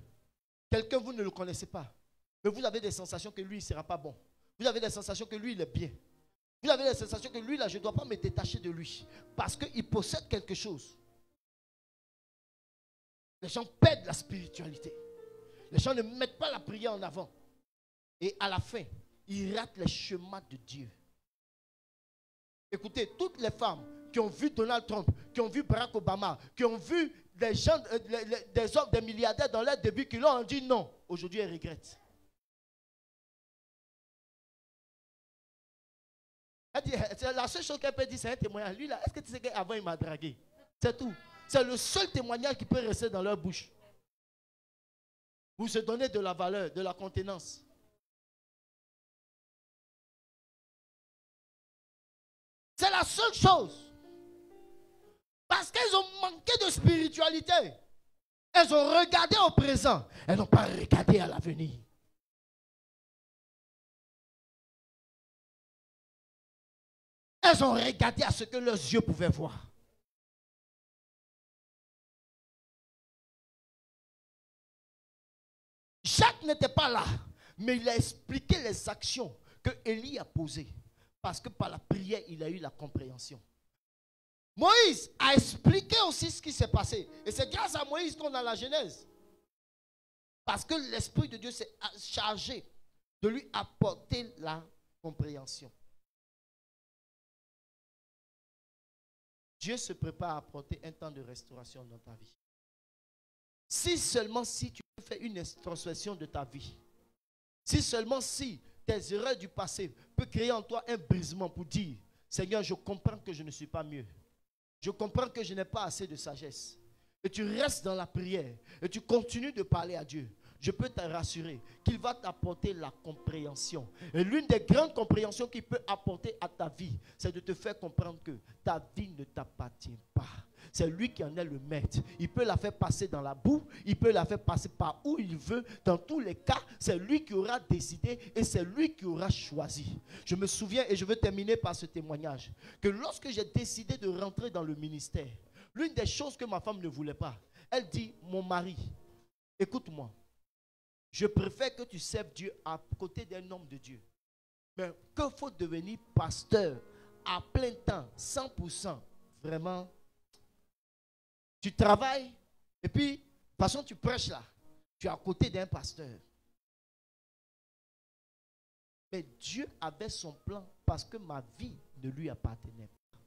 quelqu'un vous ne le connaissez pas, mais vous avez des sensations que lui, il ne sera pas bon. Vous avez des sensations que lui, il est bien. Vous avez des sensations que lui, là, je ne dois pas me détacher de lui. Parce qu'il possède quelque chose. Les gens perdent la spiritualité. Les gens ne mettent pas la prière en avant. Et à la fin, ils ratent les chemins de Dieu. Écoutez, toutes les femmes qui ont vu Donald Trump, qui ont vu Barack Obama, qui ont vu des gens, des hommes, des milliardaires dans leur début, qui leur ont dit non, aujourd'hui elles regrettent. Elle dit, la seule chose qu'elle peut dire, c'est un témoignage. Lui là, est-ce que tu sais qu'avant il m'a dragué? C'est tout. C'est le seul témoignage qui peut rester dans leur bouche. Vous se donnez de la valeur, de la contenance. C'est la seule chose. Parce qu'elles ont manqué de spiritualité. Elles ont regardé au présent. Elles n'ont pas regardé à l'avenir. Elles ont regardé à ce que leurs yeux pouvaient voir. Jacques n'était pas là, mais il a expliqué les actions que Élie a posées. Parce que par la prière, il a eu la compréhension. Moïse a expliqué aussi ce qui s'est passé. Et c'est grâce à Moïse qu'on a la Genèse. Parce que l'Esprit de Dieu s'est chargé de lui apporter la compréhension. Dieu se prépare à apporter un temps de restauration dans ta vie. Si seulement si tu fais une introspection de ta vie, si seulement si tes erreurs du passé peuvent créer en toi un brisement pour dire, Seigneur, je comprends que je ne suis pas mieux. Je comprends que je n'ai pas assez de sagesse. Et tu restes dans la prière et tu continues de parler à Dieu. Je peux te rassurer qu'il va t'apporter la compréhension. Et l'une des grandes compréhensions qu'il peut apporter à ta vie, c'est de te faire comprendre que ta vie ne t'appartient pas. C'est lui qui en est le maître. Il peut la faire passer dans la boue, il peut la faire passer par où il veut. Dans tous les cas, c'est lui qui aura décidé et c'est lui qui aura choisi. Je me souviens, et je veux terminer par ce témoignage, que lorsque j'ai décidé de rentrer dans le ministère, l'une des choses que ma femme ne voulait pas, elle dit, mon mari, écoute-moi, je préfère que tu serves Dieu à côté d'un homme de Dieu. Mais qu'il faut devenir pasteur à plein temps, 100%, vraiment. Tu travailles et puis, de toute façon, tu prêches là. Tu es à côté d'un pasteur. Mais Dieu avait son plan parce que ma vie ne lui appartenait pas.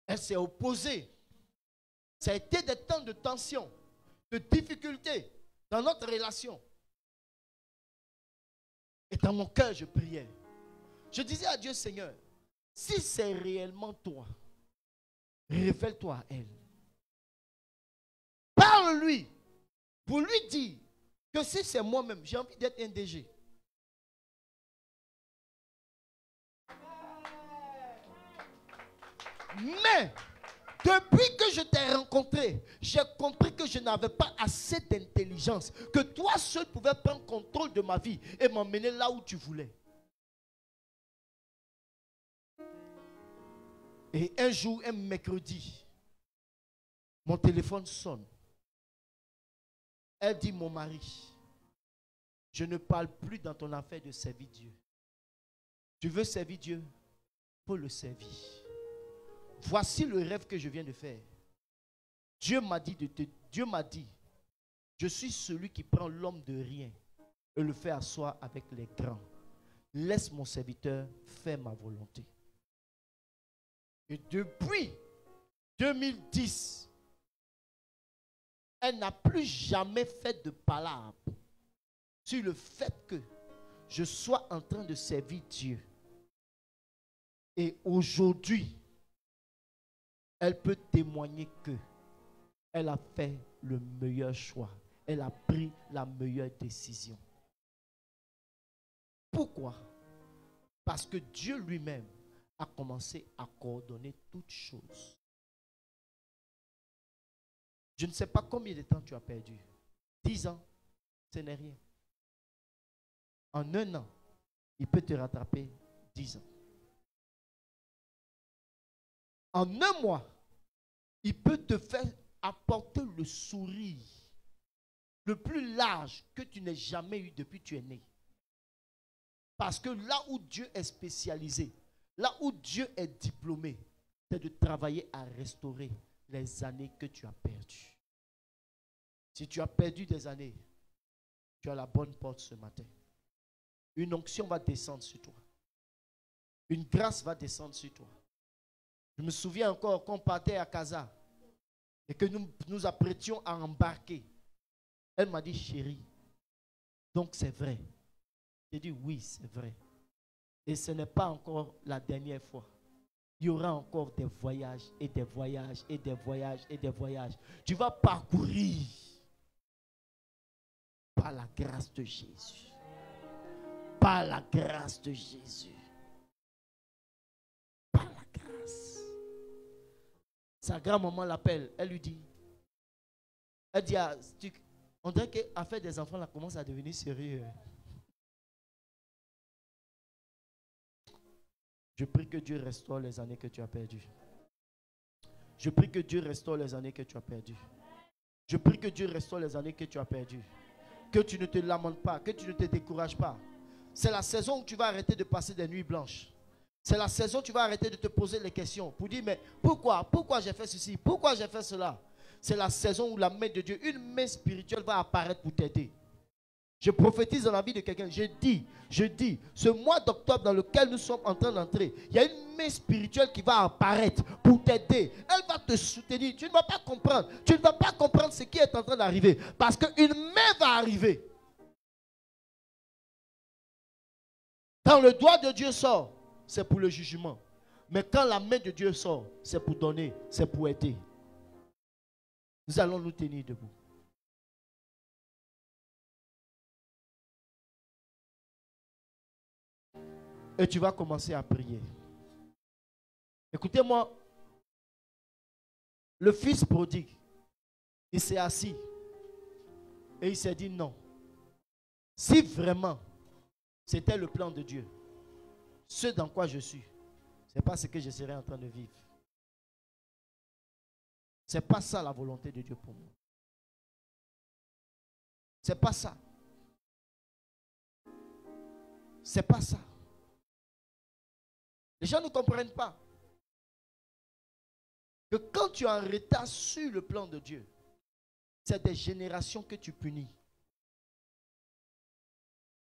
Elle s'est opposée. Ça a été des temps de tension, de difficultés dans notre relation. Et dans mon cœur, je priais. Je disais à Dieu, Seigneur, si c'est réellement toi, révèle-toi à elle. Parle-lui pour lui dire que si c'est moi-même, j'ai envie d'être un DG. Mais depuis que je t'ai rencontré, j'ai compris que je n'avais pas assez d'intelligence, que toi seul pouvais prendre contrôle de ma vie et m'emmener là où tu voulais. Et un jour, un mercredi, mon téléphone sonne. Elle dit, mon mari, je ne parle plus dans ton affaire de servir Dieu. Tu veux servir Dieu? Il faut le servir. voici le rêve que je viens de faire. Dieu m'a dit, je suis celui qui prend l'homme de rien et le fait asseoir avec les grands. Laisse mon serviteur faire ma volonté. Et depuis 2010, elle n'a plus jamais fait de palabre sur le fait que je sois en train de servir Dieu. Et aujourd'hui, elle peut témoigner que elle a fait le meilleur choix. Elle a pris la meilleure décision. Pourquoi? Parce que Dieu lui-même a commencé à coordonner toutes choses. Je ne sais pas combien de temps tu as perdu. 10 ans, ce n'est rien. En 1 an, il peut te rattraper 10 ans. En 1 mois, il peut te faire apporter le sourire le plus large que tu n'aies jamais eu depuis que tu es né. Parce que là où Dieu est spécialisé, là où Dieu est diplômé, c'est de travailler à restaurer les années que tu as perdues. Si tu as perdu des années, tu as la bonne porte ce matin. Une onction va descendre sur toi. Une grâce va descendre sur toi. Je me souviens encore qu'on partait à Casa et que nous nous apprêtions à embarquer. Elle m'a dit, chérie, donc c'est vrai. J'ai dit, oui, c'est vrai. Et ce n'est pas encore la dernière fois. Il y aura encore des voyages et des voyages et des voyages et des voyages. Tu vas parcourir par la grâce de Jésus. Par la grâce de Jésus. Par la grâce. Sa grand-maman l'appelle. Elle lui dit, on dirait qu'à faire des enfants, là, commence à devenir sérieux. Je prie que Dieu restaure les années que tu as perdues. Je prie que Dieu restaure les années que tu as perdues. Je prie que Dieu restaure les années que tu as perdues. Que tu ne te lamentes pas, que tu ne te décourages pas. C'est la saison où tu vas arrêter de passer des nuits blanches. C'est la saison où tu vas arrêter de te poser les questions pour dire, mais pourquoi j'ai fait ceci? Pourquoi j'ai fait cela? C'est la saison où la main de Dieu, une main spirituelle va apparaître pour t'aider. Je prophétise dans la vie de quelqu'un. Je dis, ce mois d'octobre dans lequel nous sommes en train d'entrer, il y a une main spirituelle qui va apparaître pour t'aider. Elle va te soutenir. Tu ne vas pas comprendre. Tu ne vas pas comprendre ce qui est en train d'arriver. Parce qu'une main va arriver. Quand le doigt de Dieu sort, c'est pour le jugement. Mais quand la main de Dieu sort, c'est pour donner, c'est pour aider. Nous allons nous tenir debout. Et tu vas commencer à prier. Écoutez-moi. Le fils prodigue, il s'est assis. Et il s'est dit non. Si vraiment c'était le plan de Dieu, ce dans quoi je suis, ce n'est pas ce que je serais en train de vivre. Ce n'est pas ça la volonté de Dieu pour moi. Ce n'est pas ça. Ce n'est pas ça. Les gens ne comprennent pas que quand tu es en retard sur le plan de Dieu, c'est des générations que tu punis.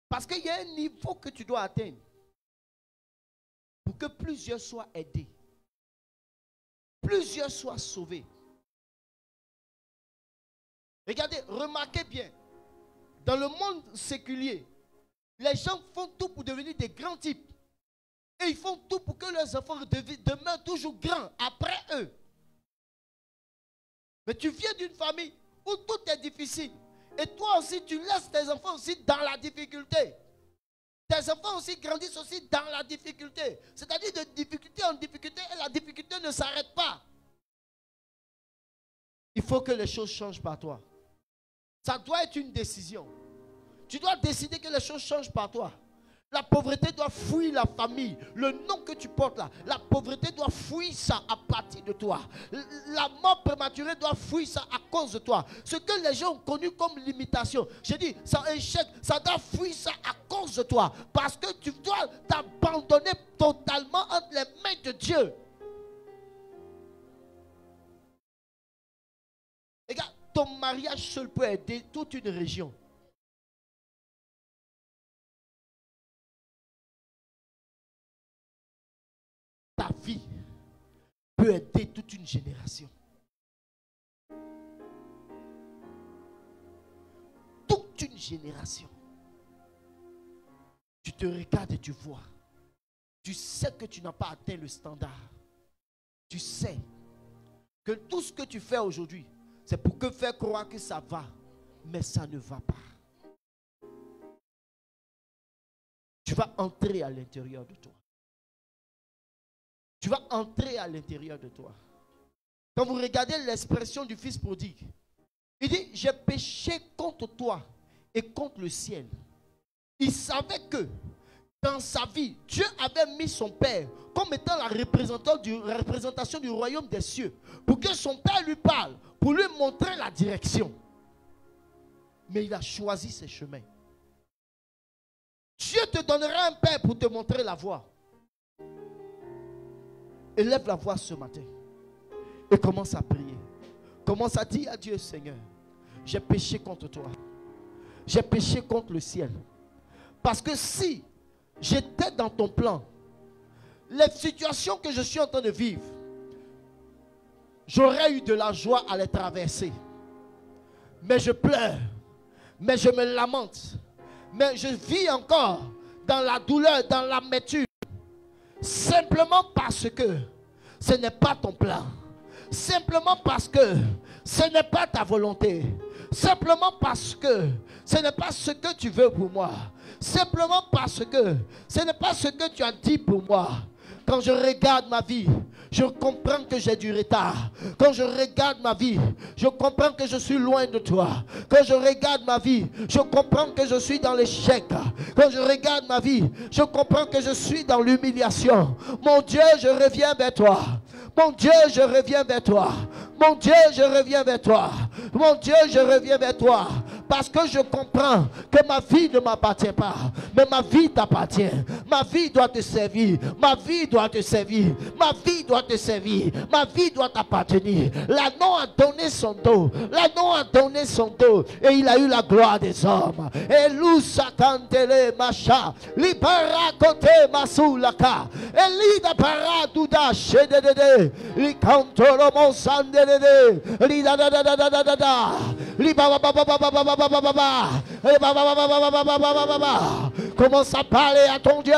Parce qu'il y a un niveau que tu dois atteindre pour que plusieurs soient aidés, plusieurs soient sauvés. Regardez, remarquez bien, dans le monde séculier, les gens font tout pour devenir des grands types. Et ils font tout pour que leurs enfants demeurent toujours grands après eux. Mais tu viens d'une famille où tout est difficile. Et toi aussi, tu laisses tes enfants aussi dans la difficulté. Tes enfants aussi grandissent aussi dans la difficulté. C'est-à-dire de difficulté en difficulté, et la difficulté ne s'arrête pas. Il faut que les choses changent par toi. Ça doit être une décision. Tu dois décider que les choses changent par toi. La pauvreté doit fuir la famille. Le nom que tu portes là, la pauvreté doit fuir ça à partir de toi. La mort prématurée doit fuir ça à cause de toi. Ce que les gens ont connu comme limitation, je dis, ça échec, ça doit fuir ça à cause de toi. Parce que tu dois t'abandonner totalement entre les mains de Dieu. ton mariage seul peut aider toute une région. Ta vie peut aider toute une génération. Toute une génération. Tu te regardes et tu vois. Tu sais que tu n'as pas atteint le standard. Tu sais que tout ce que tu fais aujourd'hui, c'est pour que faire croire que ça va, mais ça ne va pas. Tu vas entrer à l'intérieur de toi. Tu vas entrer à l'intérieur de toi. Quand vous regardez l'expression du fils prodigue, il dit, j'ai péché contre toi et contre le ciel. Il savait que dans sa vie, Dieu avait mis son père comme étant la représentation du royaume des cieux, pour que son père lui parle, pour lui montrer la direction. Mais il a choisi ses chemins. Dieu te donnera un père pour te montrer la voie. Élève la voix ce matin et commence à prier. Commence à dire à Dieu, Seigneur, j'ai péché contre toi. J'ai péché contre le ciel. Parce que si j'étais dans ton plan, les situations que je suis en train de vivre, j'aurais eu de la joie à les traverser. Mais je pleure, mais je me lamente, mais je vis encore dans la douleur, dans l'amertume. Simplement parce que ce n'est pas ton plan. Simplement parce que ce n'est pas ta volonté. Simplement parce que ce n'est pas ce que tu veux pour moi. Simplement parce que ce n'est pas ce que tu as dit pour moi. Quand je regarde ma vie, je comprends que j'ai du retard. Quand je regarde ma vie, je comprends que je suis loin de toi. Quand je regarde ma vie, je comprends que je suis dans l'échec. Quand je regarde ma vie, je comprends que je suis dans l'humiliation. Mon Dieu, je reviens vers toi. Mon Dieu, je reviens vers toi. Mon Dieu, je reviens vers toi. Mon Dieu, je reviens vers toi. Parce que je comprends que ma vie ne m'appartient pas. Mais ma vie t'appartient. Ma vie doit te servir. Ma vie doit te servir. Ma vie doit te servir. Ma vie doit t'appartenir. L'agneau a donné son dos. L'agneau a donné son dos. Et il a eu la gloire des hommes. Et l'ousakantele macha. Libera kote masulaka. Et l'ida paraduda shedede. Likantoro monsandede. Lida da da da da da da da. Liba ba ba ba ba ba ba. Commence à parler à ton Dieu.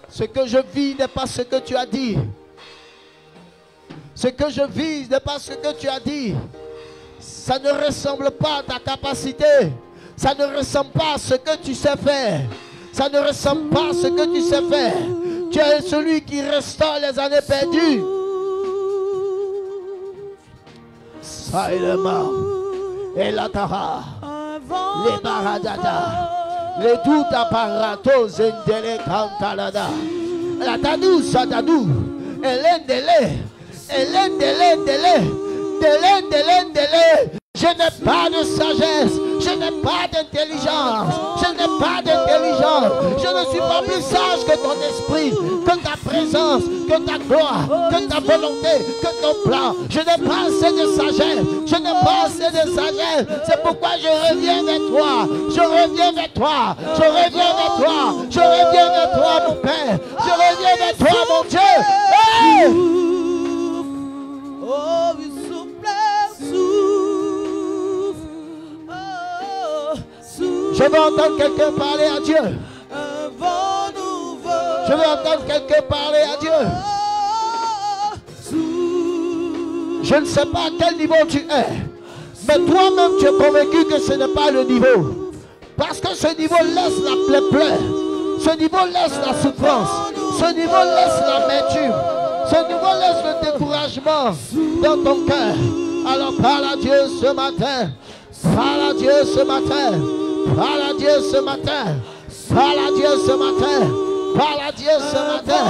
Ce que je vis n'est pas ce que tu as dit. Ce que je vis n'est pas ce que tu as dit. Ça ne ressemble pas à ta capacité. Ça ne ressemble pas à ce que tu sais faire. Ça ne ressemble pas à ce que tu sais faire. Tu es celui qui restaure les années perdues. Saïlema, et la tara, les baradada, les doutes apparatos, zendele cantalada, la tadou, sadadou, elendele, dele. Je n'ai pas de sagesse, je n'ai pas d'intelligence, je n'ai pas d'intelligence. Je ne suis pas plus sage que ton esprit, que ta présence, que ta gloire, que ta volonté, que ton plan. Je n'ai pas assez de sagesse, je n'ai pas assez de sagesse. C'est pourquoi je reviens vers toi, je reviens vers toi, je reviens vers toi, je reviens vers toi mon Père, je reviens vers toi mon Dieu. Hey! Oh, il souffle, Je veux entendre quelqu'un parler à Dieu. un vent nouveau. Je veux entendre quelqu'un parler à Dieu. Je ne sais pas à quel niveau tu es, mais toi-même tu es convaincu que ce n'est pas le niveau. Parce que ce niveau laisse les pleurs, ce niveau laisse la souffrance, ce niveau laisse l'amertume, ce niveau laisse le découragement dans ton cœur. Alors parle à Dieu ce matin, parle à Dieu ce matin. Parle à Dieu ce matin. Parle à Dieu ce matin. Parle à Dieu ce matin.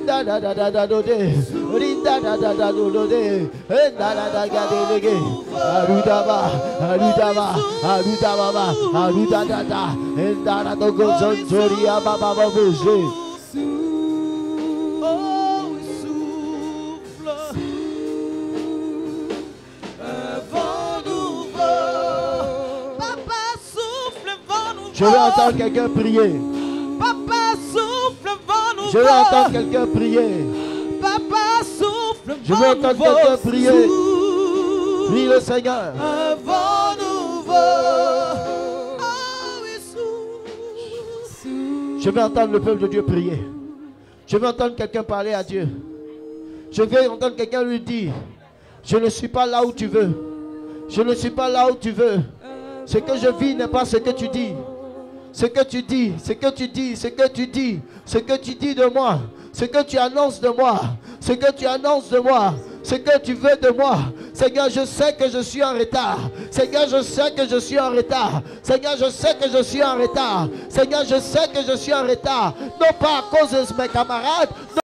Rinda da da da da do de. Rinda da da da do de. Enda da da ga de lege. Arudaba, arudaba, arudaba, arudada da. Enda da do go zontoria baba babuze. Je vais entendre quelqu'un prier. Papa souffle, vent nouveau. Je vais entendre quelqu'un prier. Papa souffle, Je vais entendre quelqu'un prier. Prie le Seigneur. Un vent nouveau. Oh, il souffle. Je vais entendre le peuple de Dieu prier. Je vais entendre quelqu'un parler à Dieu. Je vais entendre quelqu'un lui dire, je ne suis pas là où tu veux. Je ne suis pas là où tu veux. Ce que je vis n'est pas ce que tu dis. Ce que tu dis, ce que tu dis, ce que tu dis, ce que tu dis de moi, ce que tu annonces de moi, ce que tu annonces de moi, ce que tu veux de moi. Seigneur, je sais que je suis en retard. Seigneur, je sais que je suis en retard. Seigneur, je sais que je suis en retard. Seigneur, je sais que je suis en retard. Non pas à cause de mes camarades,